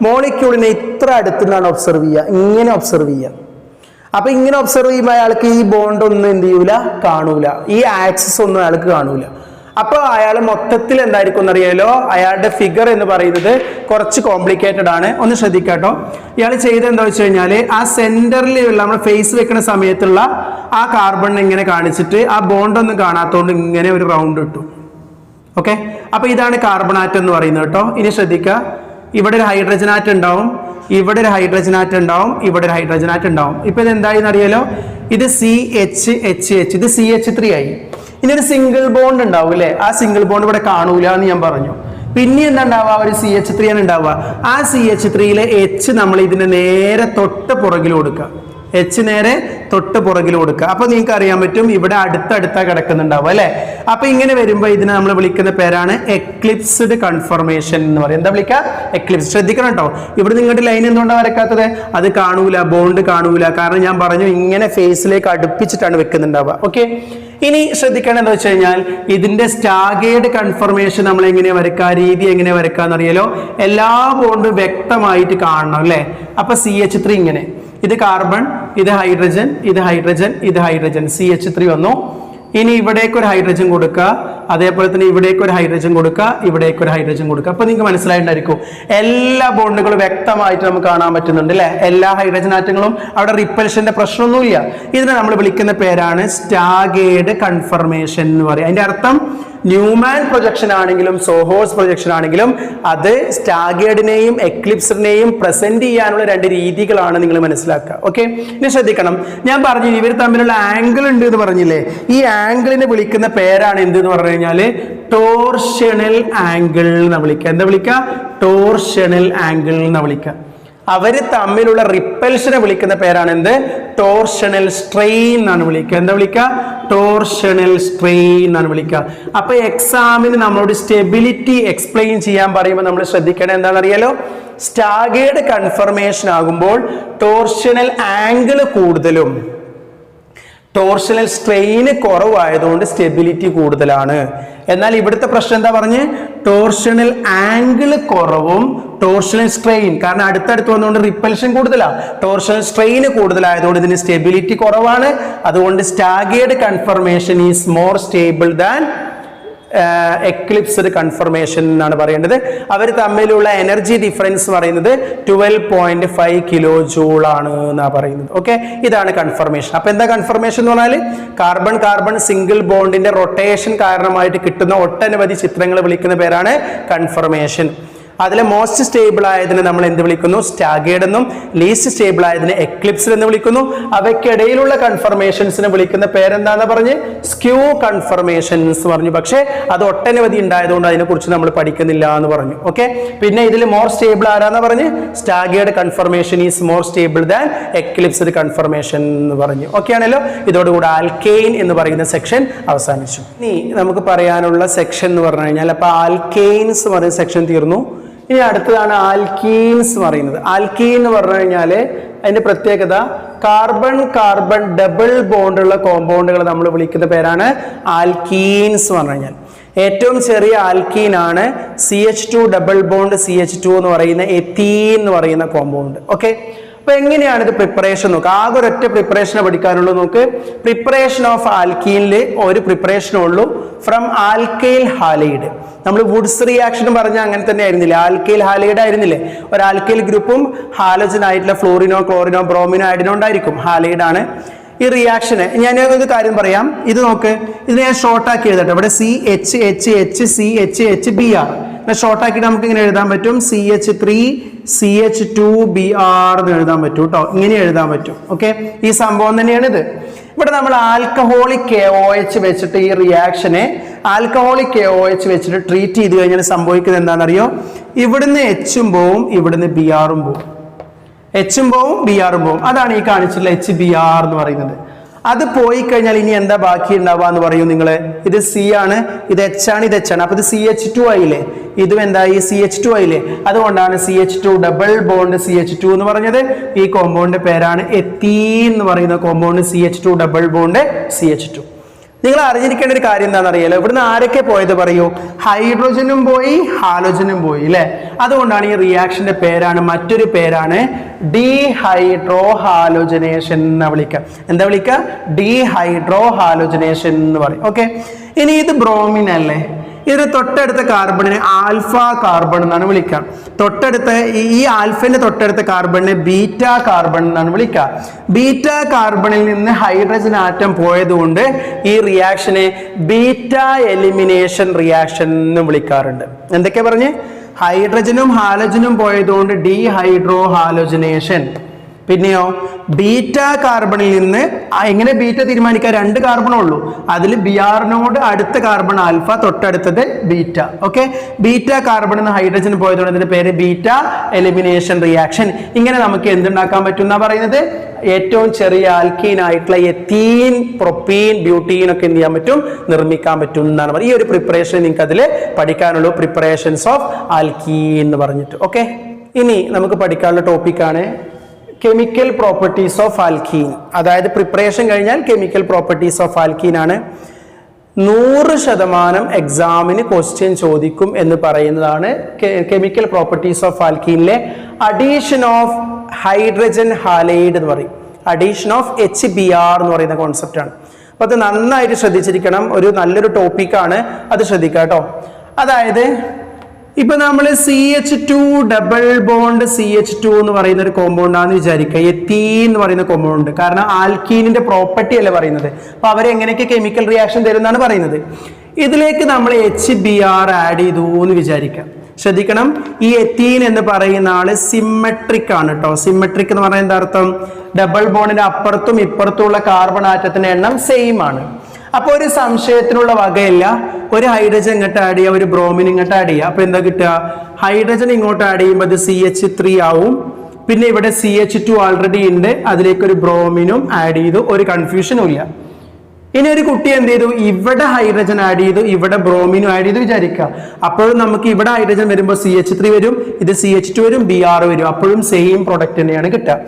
മോളിക്യൂളിനെ ഇത്ര അടുത്തുനിന്നാണ് ഒബ്സർവ് ചെയ്യുക. ഇങ്ങനെ ഒബ്സർവ് ചെയ്യുക. അപ്പൊ ഇങ്ങനെ ഒബ്സർവ് ചെയ്യുമ്പോൾ അയാൾക്ക് ഈ ബോണ്ട് ഒന്നും എന്ത് ചെയ്യൂല? കാണൂല. ഈ ആക്സിസ് ഒന്നും അയാൾക്ക് കാണൂല. അപ്പൊ അയാൾ മൊത്തത്തിൽ എന്തായിരിക്കും എന്നറിയാലോ? അയാളുടെ ഫിഗർ എന്ന് പറയുന്നത് കുറച്ച് കോംപ്ലിക്കേറ്റഡ് ആണ്. ഒന്ന് ശ്രദ്ധിക്കാട്ടോ. ഇയാൾ ചെയ്ത് എന്താ വെച്ച് കഴിഞ്ഞാല് ആ സെന്ററിലുള്ള നമ്മൾ ഫേസ് വെക്കുന്ന സമയത്തുള്ള ആ കാർബൺ ഇങ്ങനെ കാണിച്ചിട്ട് ആ ബോണ്ട് ഒന്നും കാണാത്തോണ്ട് ഇങ്ങനെ ഒരു റൗണ്ട് ഇട്ടു. ഓക്കെ, അപ്പൊ ഇതാണ് കാർബൺ ആറ്റം എന്ന് പറയുന്നത് കേട്ടോ. ഇനി ശ്രദ്ധിക്കുക, ഇവിടെ ഒരു ഹൈഡ്രജൻ ആറ്റം ഉണ്ടാവും, ഇവിടെ ഒരു ഹൈഡ്രജൻ ആറ്റം ഉണ്ടാവും, ഇവിടെ ഒരു ഹൈഡ്രജൻ ആറ്റം ഉണ്ടാവും. ഇപ്പൊ ഇത് എന്തായെന്ന് അറിയാലോ? ഇത് CH, ഇത് CH3 ആയി. ഇനി ഒരു സിംഗിൾ ബോണ്ട് ഉണ്ടാവും അല്ലെ? ആ സിംഗിൾ ബോണ്ട് ഇവിടെ കാണൂല എന്ന് ഞാൻ പറഞ്ഞു. പിന്നെ എന്താ ഉണ്ടാവുക? ഒരു CH3 ആണ് ഉണ്ടാവുക. ആ CH3യിലെ H നമ്മൾ ഇതിന്റെ നേരെ തൊട്ട് പുറകിൽ കൊടുക്കുക. H നേരെ തൊട്ട് പുറകിൽ കൊടുക്കുക. അപ്പൊ നിങ്ങൾക്ക് അറിയാൻ പറ്റും ഇവിടെ അടുത്തടുത്താ കിടക്കുന്നുണ്ടാവും അല്ലെ. അപ്പൊ ഇങ്ങനെ വരുമ്പോൾ ഇതിനെ നമ്മൾ വിളിക്കുന്ന പേരാണ് എക്ലിപ്സ്ഡ് കൺഫർമേഷൻ എന്ന് പറയും. എന്താ വിളിക്കുക? എക്ലിപ്സ്. ശ്രദ്ധിക്കണം കേട്ടോ. ഇവിടെ നിങ്ങളുടെ ലൈൻ എന്തുകൊണ്ടാണ് വരക്കാത്തത്? അത് കാണൂല, ബോണ്ട് കാണൂല. കാരണം ഞാൻ പറഞ്ഞു ഇങ്ങനെ ഫേസിലേക്ക് അടുപ്പിച്ചിട്ടാണ് വെക്കുന്നുണ്ടാവുക. ഓക്കെ, ഇനി ശ്രദ്ധിക്കണം എന്താ വെച്ച് കഴിഞ്ഞാൽ ഇതിന്റെ സ്റ്റാഗേർഡ് കൺഫർമേഷൻ നമ്മൾ എങ്ങനെ വരക്കുക, രീതി എങ്ങനെ വരക്കാന്നറിയാലോ? എല്ലാ ബോണ്ടും വ്യക്തമായിട്ട് കാണണം അല്ലെ. അപ്പൊ CH3 ഇങ്ങനെ, ഇത് കാർബൺ, ഇത് ഹൈഡ്രജൻ, ഇത് ഹൈഡ്രജൻ, ഇത് ഹൈഡ്രജൻ, CH3 വന്നു. ഇനി ഇവിടേക്ക് ഒരു ഹൈഡ്രജൻ കൊടുക്കുക, അതേപോലെ തന്നെ ഇവിടേക്ക് ഒരു ഹൈഡ്രജൻ കൊടുക്കുക, ഇവിടേക്ക് ഒരു ഹൈഡ്രജൻ കൊടുക്കുക. അപ്പൊ നിങ്ങൾക്ക് മനസ്സിലായിട്ടുണ്ടായിരിക്കും എല്ലാ ബോണ്ടുകളും വ്യക്തമായിട്ട് നമുക്ക് കാണാൻ പറ്റുന്നുണ്ട് അല്ലെ. എല്ലാ ഹൈഡ്രജൻ ആറ്റങ്ങളും അവിടെ റിപ്പൽഷന്റെ പ്രശ്നമൊന്നുമില്ല. ഇതിനെ നമ്മൾ വിളിക്കുന്ന പേരാണ് സ്റ്റാഗേർഡ് കൺഫർമേഷൻ എന്ന് പറയും. അതിന്റെ അർത്ഥം ന്യൂമാൻ പ്രൊജക്ഷൻ ആണെങ്കിലും സോഹോഴ്സ് പ്രൊജക്ഷൻ ആണെങ്കിലും അത് സ്റ്റാഗേർഡിനെയും എക്ലിപ്സിനെയും പ്രസന്റ് ചെയ്യാനുള്ള രണ്ട് രീതികളാണ് നിങ്ങൾ മനസ്സിലാക്കുക. ഓക്കെ, ഇനി ശ്രദ്ധിക്കണം. ഞാൻ പറഞ്ഞു ഇവർ തമ്മിലുള്ള ആംഗിൾ ഉണ്ട് എന്ന് പറഞ്ഞില്ലേ. ഈ ആംഗിളിനെ വിളിക്കുന്ന പേരാണ് എന്ത് എന്ന് പറഞ്ഞു കഴിഞ്ഞാല് ടോർഷണൽ ആംഗിൾ എന്ന് വിളിക്കുക. എന്താ വിളിക്കുക? ടോർഷണൽ ആംഗിൾ എന്ന് വിളിക്കുക. അവർ തമ്മിലുള്ള റിപ്പൽഷനെ വിളിക്കുന്ന പേരാണ് എന്ത്? ടോർഷണൽ സ്ട്രെയിൻ എന്നാണ് വിളിക്കുക. എന്താ വിളിക്കുക? ടോർഷണൽ സ്ട്രെയിൻ എന്നാണ് വിളിക്കുക. അപ്പൊ എക്സാമിന് നമ്മളോട് സ്റ്റെബിലിറ്റി എക്സ്പ്ലെയിൻ ചെയ്യാൻ പറയുമ്പോൾ നമ്മൾ ശ്രദ്ധിക്കേണ്ടത് എന്താണെന്നറിയാലോ? സ്റ്റാഗേർഡ് കൺഫർമേഷൻ ആകുമ്പോൾ ടോർഷണൽ ആംഗിൾ കൂടുതലും ടോർഷണൽ സ്ട്രെയിന് കുറവായതുകൊണ്ട് സ്റ്റെബിലിറ്റി കൂടുതലാണ്. എന്നാൽ ഇവിടുത്തെ പ്രശ്നം എന്താ പറഞ്ഞ്? ടോർഷണൽ ആംഗിൾ കുറവും ടോർഷണൽ സ്ട്രെയിൻ, കാരണം അടുത്തടുത്ത് വന്നുകൊണ്ട് റിപ്പൽഷൻ കൂടുതലാണ്, ടോർഷണൽ സ്ട്രെയിന് കൂടുതലായതുകൊണ്ട് ഇതിന് സ്റ്റെബിലിറ്റി കുറവാണ്. അതുകൊണ്ട് staggered confirmation is more stable than eclipsed confirmation എന്നാണ് പറയേണ്ടത്. അവർ തമ്മിലുള്ള എനർജി ഡിഫറൻസ് പറയുന്നത് 12.5 കിലോ ജൂൾ ആണ് എന്നാണ് പറയുന്നത്. ഓക്കെ, ഇതാണ് കൺഫർമേഷൻ. അപ്പൊ എന്താ കൺഫർമേഷൻ എന്ന് പറഞ്ഞാൽ കാർബൺ കാർബൺ സിംഗിൾ ബോണ്ടിന്റെ റൊട്ടേഷൻ കാരണമായിട്ട് കിട്ടുന്ന ഒട്ടനവധി ചിത്രങ്ങൾ വിളിക്കുന്ന പേരാണ് കൺഫർമേഷൻ. അതിലെ മോസ്റ്റ് സ്റ്റേബിൾ ആയതിനെ നമ്മൾ എന്ത് വിളിക്കുന്നു? സ്റ്റാഗേർഡ് എന്നും ലീസ്റ്റ് സ്റ്റേബിൾ ആയതിനെ എക്ലിപ്സ്ഡ് എന്ന് വിളിക്കുന്നു. അവയ്ക്കിടയിലുള്ള കൺഫർമേഷൻസിനെ വിളിക്കുന്ന പേരെന്താന്ന് പറഞ്ഞ്? സ്ക്യൂ കൺഫർമേഷൻസ് പറഞ്ഞു. പക്ഷേ അത് ഒട്ടനവധി ഉണ്ടായതുകൊണ്ട് അതിനെക്കുറിച്ച് നമ്മൾ പഠിക്കുന്നില്ല എന്ന് പറഞ്ഞു. ഓക്കെ, പിന്നെ ഇതിൽ മോർ സ്റ്റേബിൾ ആരാന്ന് പറഞ്ഞ്? Staggered confirmation is more stable than eclipsed confirmation എന്ന് പറഞ്ഞു. ഓക്കെ ആണല്ലോ? ഇതോടുകൂടി ആൽക്കെയിൻ എന്ന് പറയുന്ന സെക്ഷൻ അവസാനിച്ചു. ഇനി നമുക്ക് പറയാനുള്ള സെക്ഷൻ എന്ന് പറഞ്ഞു കഴിഞ്ഞാൽ അപ്പൊ ആൽക്കെയിൻസ് പറയുന്ന സെക്ഷൻ തീർന്നു. ഇനി അടുത്തതാണ് ആൽക്കീൻസ് പറയുന്നത്. ആൽക്കീൻ എന്ന് പറഞ്ഞു കഴിഞ്ഞാൽ അതിന്റെ പ്രത്യേകത കാർബൺ കാർബൺ ഡബിൾ ബോണ്ടുള്ള കോമ്പൗണ്ടുകൾ നമ്മൾ വിളിക്കുന്ന പേരാണ് ആൽക്കീൻസ് പറഞ്ഞു കഴിഞ്ഞാൽ. ഏറ്റവും ചെറിയ ആൽക്കീനാണ് CH2 ഡബിൾ ബോണ്ട് CH2 എന്ന് പറയുന്ന എത്തീൻ എന്ന് പറയുന്ന കോമ്പൗണ്ട്. ഓക്കെ, അപ്പൊ എങ്ങനെയാണ് ഇത് പ്രിപ്പറേഷൻ നോക്കുക? ആകെ ഒരൊറ്റ പ്രിപ്പറേഷനെ പഠിക്കാനുള്ളൂ. നോക്ക്, പ്രിപ്പറേഷൻ ഓഫ് ആൽക്കീനിൽ ഒരു പ്രിപ്പറേഷനേ ഉള്ളൂ, ഫ്രം ആൽക്കൈൽ ഹാലൈഡ്. നമ്മൾ വുഡ്സ് റിയാക്ഷൻ പറഞ്ഞാൽ അങ്ങനെ തന്നെ ആയിരുന്നില്ലേ? ആൽക്കൈൽ ഹാലൈഡ് ആയിരുന്നില്ലേ? ഒരു ആൽക്കൈൽ ഗ്രൂപ്പും ഹാലോജൻ ആയിട്ടുള്ള ഫ്ലോറിനോ ക്ലോറിനോ ബ്രോമിനോ അയഡിനോ ഉണ്ടായിരിക്കും, ഹാലൈഡ് ആണ്. ഈ റിയാക്ഷന് ഞാൻ ഒരു കാര്യം പറയാം, ഇത് നോക്ക്, ഇത് ഞാൻ ഷോർട്ടാക്കി എഴുതട്ടെ. ഇവിടെ CHHCHBr ഷോർട്ട് ആക്കിയിട്ട് നമുക്ക് ഇങ്ങനെ എഴുതാൻ പറ്റും, CH3CH2Br എന്ന് എഴുതാൻ പറ്റും കേട്ടോ. ഇങ്ങനെ എഴുതാൻ പറ്റും. ഓക്കെ, ഈ സംഭവം തന്നെയാണ് ഇത്. ഇവിടെ നമ്മൾ ആൽക്കഹോളിക് KOH വെച്ചിട്ട് ഈ റിയാക്ഷനെ ആൽക്കഹോളിക് KOH വെച്ചിട്ട് ട്രീറ്റ് ചെയ്ത് കഴിഞ്ഞാൽ സംഭവിക്കുന്നത് എന്താണെന്നറിയോ? ഇവിടുന്ന് Hഉം പോവും, ഇവിടുന്ന് Brഉം പോവും. Hഉം പോവും, Brഉം പോവും. അതാണ് ഈ കാണിച്ചിട്ടുള്ള HBr എന്ന് പറയുന്നത്. അത് പോയി കഴിഞ്ഞാൽ ഇനി എന്താ ബാക്കി ഉണ്ടാവുക എന്ന് പറയൂ നിങ്ങൾ? ഇത് C ആണ്, ഇത് H ആണ്, ഇത് H ആണ്. അപ്പൊ ഇത് CH2 ആയില്ലേ? ഇതും എന്തായി? CH2 ആയില്ലേ? അതുകൊണ്ടാണ് CH2 ഡബിൾ ബോണ്ട് CH2 എന്ന് പറഞ്ഞത്. ഈ കോമ്പൗണ്ടിന്റെ പേരാണ് എത്തീൻ എന്ന് പറയുന്ന compound, CH2 double bond CH2. നിങ്ങൾ അറിഞ്ഞിരിക്കേണ്ട ഒരു കാര്യം എന്താണെന്ന് അറിയാലോ? ഇവിടുന്ന് ആരൊക്കെ പോയത് പറയൂ? ഹൈഡ്രോജനും പോയി, ഹാലോജനും പോയി അല്ലെ? അതുകൊണ്ടാണ് ഈ റിയാക്ഷന്റെ പേരാണ്, മറ്റൊരു പേരാണ് ഡീഹൈഡ്രോ ഹാലോജനേഷൻ എന്ന് വിളിക്കുക. എന്താ വിളിക്കുക? ഡീഹൈഡ്രോ ഹാലോജനേഷൻ എന്ന് പറയും. ഓക്കെ, ഇനി ഇത് ബ്രോമിൻ അല്ലേ? ഇതിന് തൊട്ടടുത്ത കാർബണിനെ ആൽഫ കാർബൺ എന്നാണ് വിളിക്കുക. തൊട്ടടുത്ത ഈ ആൽഫന്റെ തൊട്ടടുത്ത കാർബണിനെ ബീറ്റ കാർബൺ എന്നാണ് വിളിക്കുക. ബീറ്റ കാർബണിൽ നിന്ന് ഹൈഡ്രജൻ ആറ്റം പോയതുകൊണ്ട് ഈ റിയാക്ഷനെ ബീറ്റ എലിമിനേഷൻ റിയാക്ഷൻ എന്ന് വിളിക്കാറുണ്ട്. എന്തൊക്കെ പറഞ്ഞ്? ഹൈഡ്രജനും ഹാലോജനും പോയതുകൊണ്ട് ഡീഹൈഡ്രോ ഹാലോജനേഷൻ. പിന്നെയോ ബീറ്റ കാർബണിൽ നിന്ന് എങ്ങനെ ബീറ്റ തീരുമാനിക്കുക? 2 കാർബണേ ഉള്ളൂ. അതിൽ Brനോട് അടുത്ത കാർബൺ ആൽഫ, തൊട്ടടുത്തത് ബീറ്റ. ഓക്കെ, ബീറ്റ കാർബണിൽ നിന്ന് ഹൈഡ്രജൻ പോയതുകൊണ്ട് അതിന്റെ പേര് ബീറ്റ എലിമിനേഷൻ റിയാക്ഷൻ. ഇങ്ങനെ നമുക്ക് എന്തുണ്ടാക്കാൻ പറ്റും എന്നാ പറയുന്നത്? ഏറ്റവും ചെറിയ ആൽക്കീൻ ആയിട്ടുള്ള എത്തീൻ, പ്രൊപ്പീൻ, ബ്യൂട്ടീൻ ഒക്കെ എന്ത് ചെയ്യാൻ പറ്റും? നിർമ്മിക്കാൻ പറ്റും എന്നാണ് പറയുന്നത്. ഈ ഒരു പ്രിപ്പറേഷൻ നിങ്ങൾക്ക് അതിൽ പഠിക്കാനുള്ളൂ, പ്രിപ്പറേഷൻസ് ഓഫ് ആൽക്കീൻ എന്ന് പറഞ്ഞിട്ട്. ഓക്കെ, ഇനി നമുക്ക് പഠിക്കാനുള്ള ടോപ്പിക്കാണ് കെമിക്കൽ പ്രോപ്പർട്ടീസ് ഓഫ് ആൽക്കീൻ. അതായത് പ്രിപ്പറേഷൻ കഴിഞ്ഞാൽ കെമിക്കൽ പ്രോപ്പർട്ടീസ് ഓഫ് ആൽക്കീൻ ആണ്. 100% എക്സാമിന് ക്വസ്റ്റ്യൻ ചോദിക്കും എന്ന് പറയുന്നതാണ് chemical properties of ആൽക്കീനിലെ addition of hydrogen halide എന്ന് പറയും. അഡീഷൻ ഓഫ് HBr എന്ന് പറയുന്ന കോൺസെപ്റ്റ് ആണ്. അപ്പൊ അത് നന്നായിട്ട് ശ്രദ്ധിച്ചിരിക്കണം. ഒരു നല്ലൊരു ടോപ്പിക്കാണ്, അത് ശ്രദ്ധിക്കുക കേട്ടോ. അതായത് ഇപ്പൊ നമ്മൾ CH2 ഡബിൾ ബോണ്ട് CH2 എന്ന് പറയുന്ന ഒരു കോമ്പൗണ്ട് ആണെന്ന് വിചാരിക്കുക. എത്തീൻ എന്ന് പറയുന്ന കോമ്പൗണ്ട്, കാരണം ആൽക്കീനിന്റെ പ്രോപ്പർട്ടി അല്ലേ പറയുന്നത്. അപ്പൊ അവരെങ്ങനെയൊക്കെ കെമിക്കൽ റിയാക്ഷൻ തരുന്നതാണ് പറയുന്നത്. ഇതിലേക്ക് നമ്മൾ HBr ആഡ് ചെയ്തു എന്ന് വിചാരിക്കാം. ശ്രദ്ധിക്കണം, ഈ എത്തീൻ എന്ന് പറയുന്ന ആള് സിമെട്രിക് ആണ് കേട്ടോ. സിമെട്രിക് എന്ന് പറയുന്ന എന്താ അർത്ഥം? ഡബിൾ ബോണ്ടിന്റെ അപ്പുറത്തും ഇപ്പുറത്തുമുള്ള കാർബൺ ആറ്റത്തിന്റെ എണ്ണം സെയിം ആണ്. അപ്പൊ ഒരു സംശയത്തിനുള്ള വകയില്ല. ഒരു ഹൈഡ്രജൻ ഇങ്ങോട്ട് ആഡ് ചെയ്യുക, ഒരു ബ്രോമിൻ ഇങ്ങോട്ട് ആഡ് ചെയ്യുക. അപ്പൊ എന്താ കിട്ടുക? ഹൈഡ്രജൻ ഇങ്ങോട്ട് ആഡ് ചെയ്യുമ്പോൾ അത് CH3 ആവും, പിന്നെ ഇവിടെ CH2 ഓൾറെഡി ഉണ്ട്, അതിലേക്ക് ഒരു ബ്രോമിനും ആഡ് ചെയ്തു, ഒരു കൺഫ്യൂഷനും ഇല്ല. ഇനി ഒരു കുട്ടി എന്ത് ചെയ്തു, ഇവിടെ ഹൈഡ്രജൻ ആഡ് ചെയ്തു, ഇവിടെ ബ്രോമിനും ആഡ് ചെയ്തു വിചാരിക്കുക. അപ്പോഴും നമുക്ക് ഇവിടെ ഹൈഡ്രജൻ വരുമ്പോൾ CH3 വരും, ഇത് CH2 വരും, Br വരും. അപ്പോഴും സെയിം പ്രൊഡക്റ്റ് തന്നെയാണ് കിട്ടുക.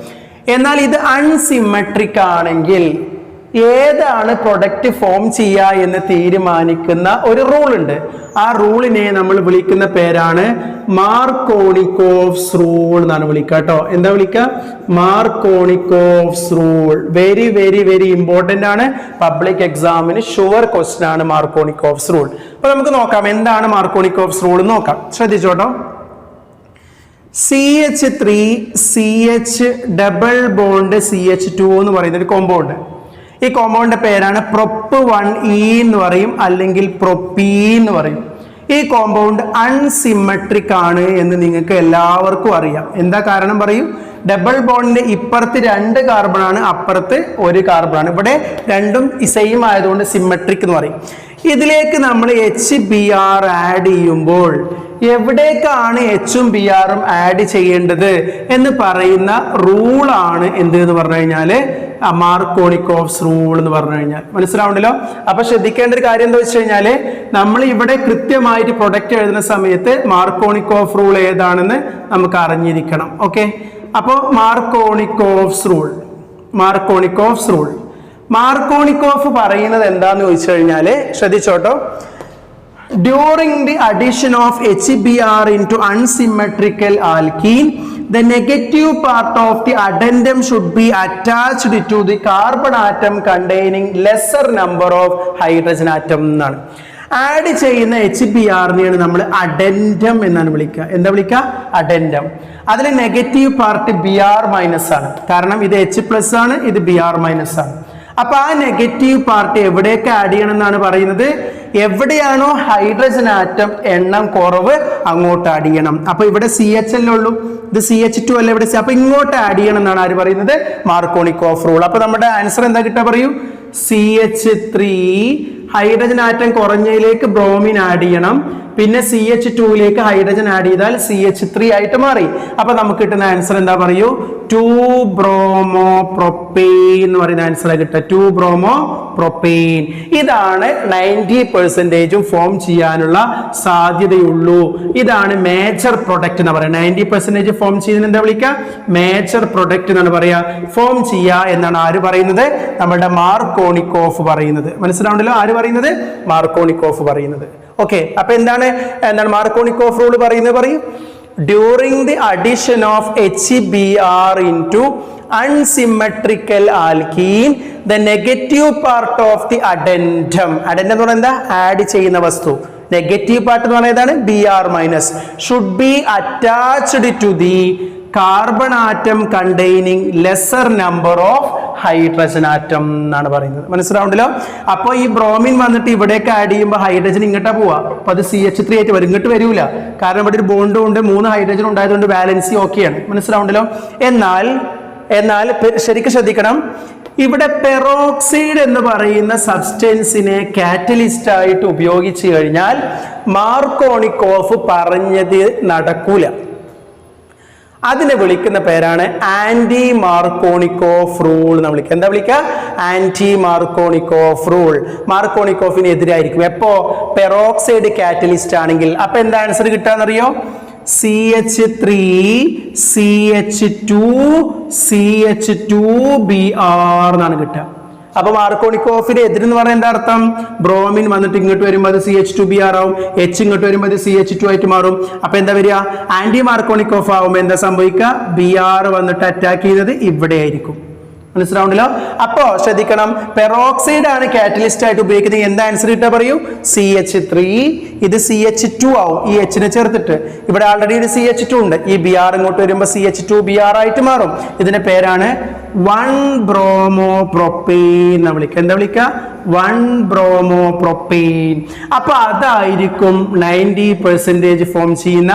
എന്നാൽ ഇത് അൺസിമെട്രിക് ആണെങ്കിൽ ഏതാണ് പ്രൊഡക്റ്റ് ഫോം ചെയ്യുക എന്ന് തീരുമാനിക്കുന്ന ഒരു റൂൾ ഉണ്ട്. ആ റൂളിനെ നമ്മൾ വിളിക്കുന്ന പേരാണ് മാർക്കോണിക്കോവ്സ് റൂൾ എന്നാണ് വിളിക്കുക കേട്ടോ. എന്താ വിളിക്കുക? Markovnikov's rule. Very very very important ആണ്, പബ്ലിക് എക്സാമിന് ഷുവർ ക്വസ്റ്റ്യൻ ആണ് മാർക്കോണിക്കോവ്സ് റൂൾ. അപ്പൊ നമുക്ക് നോക്കാം എന്താണ് മാർക്കോണിക്കോവ്സ് റൂൾ നോക്കാം. ശ്രദ്ധിച്ചോട്ടോ. CH3 CH double bond CH2 എന്ന് പറയുന്ന ഒരു കോമ്പൗണ്ട്. ഈ കോമ്പൗണ്ടിന്റെ പേരാണ് prop1E എന്ന് പറയും, അല്ലെങ്കിൽ പ്രൊപ്പി എന്ന് പറയും. ഈ കോമ്പൗണ്ട് അൺസിമെട്രിക് ആണ് എന്ന് നിങ്ങൾക്ക് എല്ലാവർക്കും അറിയാം. എന്താ കാരണം പറയൂ? ഡബിൾ ബോണ്ടിന്റെ ഇപ്പുറത്ത് 2 കാർബൺ ആണ്, അപ്പുറത്ത് 1 കാർബൺ ആണ്. ഇവിടെ രണ്ടും സെയിം ആയതുകൊണ്ട് സിമെട്രിക് എന്ന് പറയും. ഇതിലേക്ക് നമ്മൾ HBr ആഡ് ചെയ്യുമ്പോൾ എവിടേക്കാണ് Hഉം Brഉം ആഡ് ചെയ്യേണ്ടത് എന്ന് പറയുന്ന റൂളാണ് എന്ത് എന്ന് പറഞ്ഞു കഴിഞ്ഞാൽ മാർക്കോണിക്കോവ്സ് റൂൾ എന്ന് പറഞ്ഞു കഴിഞ്ഞാൽ. മനസ്സിലാവുണ്ടല്ലോ? അപ്പൊ ശ്രദ്ധിക്കേണ്ട ഒരു കാര്യം എന്താ വെച്ച് കഴിഞ്ഞാല്, നമ്മൾ ഇവിടെ കൃത്യമായിട്ട് പ്രൊഡക്റ്റ് എഴുതുന്ന സമയത്ത് മാർക്കോണിക്കോവ് റൂൾ ഏതാണെന്ന് നമുക്ക് അറിഞ്ഞിരിക്കണം. ഓക്കെ, അപ്പോ മാർക്കോണിക്കോവ്സ് റൂൾ മാർക്കോണിക്കോഫ് പറയുന്നത് എന്താന്ന് ചോദിച്ചു കഴിഞ്ഞാല് ശ്രദ്ധിച്ചോട്ടോ. During the addition of HBr into unsymmetrical alkene, the negative part of the addendum should be attached to the carbon atom containing lesser number of hydrogen atom എന്നാണ്. Add ചെയ്യുന്ന HBrനെയാണ് നമ്മൾ addendum എന്നാണ് വിളിക്കുക. എന്താ വിളിക്കുക? അഡെൻഡം. അതിൽ നെഗറ്റീവ് പാർട്ട് Br മൈനസ് ആണ്, കാരണം ഇത് H+ ആണ്, ഇത് Br മൈനസ് ആണ്. അപ്പൊ ആ നെഗറ്റീവ് പാർട്ട് എവിടേക്ക് ആഡ് ചെയ്യണം എന്നാണ് പറയുന്നത്? എവിടെയാണോ ഹൈഡ്രജൻ ആറ്റം എണ്ണം കുറവ് അങ്ങോട്ട് ആഡ് ചെയ്യണം. അപ്പൊ ഇവിടെ CH അല്ലേ ഉള്ളൂ, ഇത് CH2 അല്ലേ ഇവിടെ. അപ്പൊ ഇങ്ങോട്ട് ആഡ് ചെയ്യണം എന്നാണ് ആര് പറയുന്നത്? Markovnikov rule. അപ്പൊ നമ്മുടെ ആൻസർ എന്താ കിട്ടുക പറയൂ? CH3 ഹൈഡ്രജൻ ആറ്റം കുറഞ്ഞതിലേക്ക് ബ്രോമിൻ ആഡ് ചെയ്യണം, പിന്നെ CH2ലേക്ക് ഹൈഡ്രജൻ ആഡ് ചെയ്താൽ CH3 ആയിട്ട് മാറി. അപ്പൊ നമുക്ക് കിട്ടുന്ന ആൻസർ എന്താ പറയൂ? 2-bromopropane എന്ന് പറയുന്ന ആൻസർ കിട്ടുക. 2-bromopropane. ഇതാണ് 90% ഫോം ചെയ്യാനുള്ള സാധ്യതയുള്ളൂ. ഇതാണ് മേജർ പ്രൊഡക്റ്റ് എന്ന് പറയുന്നത്. 90% ഫോം ചെയ്യുന്നത് എന്താ വിളിക്കുക? മേജർ പ്രൊഡക്റ്റ് എന്നാണ് പറയാ. ഫോം ചെയ്യുക എന്നാണ് ആര് പറയുന്നത്? നമ്മുടെ മാർക്കോണിക്കോഫ് പറയുന്നത്. മനസ്സിലാവുണ്ടല്ലോ? ആര് പറയുന്നത്? മാർക്കോണിക്കോഫ് പറയുന്നത്. ഓക്കെ, അപ്പൊ എന്താണ് മാർക്കോണിക്കോഫ് റൂൾ പറയുന്നത്? പറയും, during the addition of HBr into unsymmetrical alkene, the negative part of the addendum എന്ന് പറഞ്ഞാൽ എന്താ? ആഡ് ചെയ്യുന്ന വസ്തു. നെഗറ്റീവ് പാർട്ട് എന്ന് പറഞ്ഞാൽ ഏതാണ്? Br minus. Should be attached to the carbon atom containing lesser number of hydrogen atom എന്നാണ് പറയുന്നത്. മനസ്സിലാവുണ്ടല്ലോ? അപ്പോൾ ഈ ബ്രോമിൻ വന്നിട്ട് ഇവിടേക്ക് ആഡ് ചെയ്യുമ്പോൾ ഹൈഡ്രജൻ ഇങ്ങോട്ടാ പോവാ. അപ്പൊ അത് CH3 ആയിട്ട് വരും, ഇങ്ങോട്ട് വരൂല. കാരണം ഇവിടെ ഒരു ബോണ്ടും ഉണ്ട്, 3 ഹൈഡ്രജൻ ഉണ്ടായതുകൊണ്ട് ബാലൻസി ഓക്കെയാണ്. മനസ്സിലാവുണ്ടല്ലോ? എന്നാൽ ശരിക്കും ശ്രദ്ധിക്കണം, ഇവിടെ പെറോക്സൈഡ് എന്ന് പറയുന്ന സബ്സ്റ്റൻസിനെ കാറ്റലിസ്റ്റ് ആയിട്ട് ഉപയോഗിച്ചു കഴിഞ്ഞാൽ മാർക്കോണിക്കോഫ് പറഞ്ഞത് നടക്കൂല. അതിനെ വിളിക്കുന്ന പേരാണ് ആന്റി മാർക്കോണിക്കോഫ് റൂൾ എന്ന് വിളിക്കുക. എന്താ വിളിക്കുക? Anti Markovnikov rule. മാർക്കോണിക്കോഫിന് എതിരായിരിക്കും എപ്പോ? പെറോക്സൈഡ് കാറ്റലിസ്റ്റ് ആണെങ്കിൽ. അപ്പൊ എന്താ ആൻസർ കിട്ടാന്നറിയോ? CH3 CH2 CH2Br എന്നാണ് കിട്ടുക. അപ്പൊ മാർക്കോണിക്കോഫിന്റെ എതിരെന്ന് പറഞ്ഞാൽ എന്താ അർത്ഥം? ബ്രോമിൻ വന്നിട്ട് ഇങ്ങോട്ട് വരുമ്പോൾ അത് CH2Br ആവും, H ഇങ്ങോട്ട് വരുമ്പോൾ അത് CH2 ആയിട്ട് മാറും. അപ്പൊ എന്താ വരിക? ആന്റി മാർക്കോണിക്കോഫ് ആവുമ്പോൾ എന്താ സംഭവിക്കുക? Br വന്നിട്ട് അറ്റാക്ക് ചെയ്യുന്നത് ഇവിടെ ആയിരിക്കും. മനസ്സിലാവുണ്ടല്ലോ? അപ്പോ ശ്രദ്ധിക്കണം, പെറോക്സൈഡ് ആണ് കാറ്റലിസ്റ്റ് ആയിട്ട് ഉപയോഗിക്കുന്നത്. എന്താ ആൻസർ കിട്ടാ പറയൂ? CH3. ഇത് CH2 ആവും, ഈ Hനെ ചേർത്തിട്ട്. ഇവിടെ ആൾറെഡി ഒരു CH2 ഉണ്ട്, ഈ Br ഇങ്ങോട്ട് വരുമ്പോൾ CH2Br ആയിട്ട് മാറും. ഇതിന്റെ പേരാണ് 1-bromopropane എന്ന് വിളിക്കുക. എന്താ വിളിക്കുക? 1-bromopropane. അപ്പൊ അതായിരിക്കും 90% ഫോം ചെയ്യുന്ന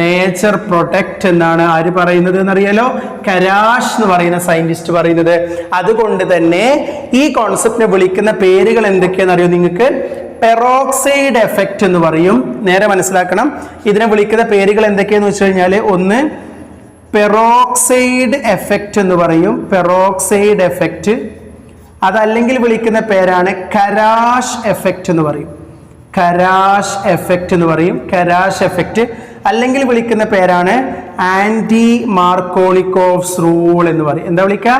മേജർ പ്രൊഡക്റ്റ് എന്നാണ് ആര് പറയുന്നത് എന്നറിയാലോ? കരാഷ് എന്ന് പറയുന്ന സയന്റിസ്റ്റ് പറയുന്നത്. അതുകൊണ്ട് തന്നെ ഈ കോൺസെപ്റ്റിനെ വിളിക്കുന്ന പേരുകൾ എന്തൊക്കെയാണെന്ന് അറിയോ നിങ്ങൾക്ക്? പെറോക്സൈഡ് എഫക്റ്റ് എന്ന് പറയും. നേരെ മനസ്സിലാക്കണം, ഇതിനെ വിളിക്കുന്ന പേരുകൾ എന്തൊക്കെയാന്ന് വെച്ച് കഴിഞ്ഞാല്, ഒന്ന് പെറോക്സൈഡ് എഫക്റ്റ് എന്ന് പറയും. Peroxide effect. അതല്ലെങ്കിൽ വിളിക്കുന്ന പേരാണ് കരാഷ് എഫക്റ്റ് എന്ന് പറയും. കരാഷ് എഫക്റ്റ് എന്ന് പറയും. കരാഷ് എഫക്റ്റ് അല്ലെങ്കിൽ വിളിക്കുന്ന പേരാണ് ആന്റി മാർക്കോണിക്കോവ്സ് റൂൾ എന്ന് പറയും. എന്താ വിളിക്കുക?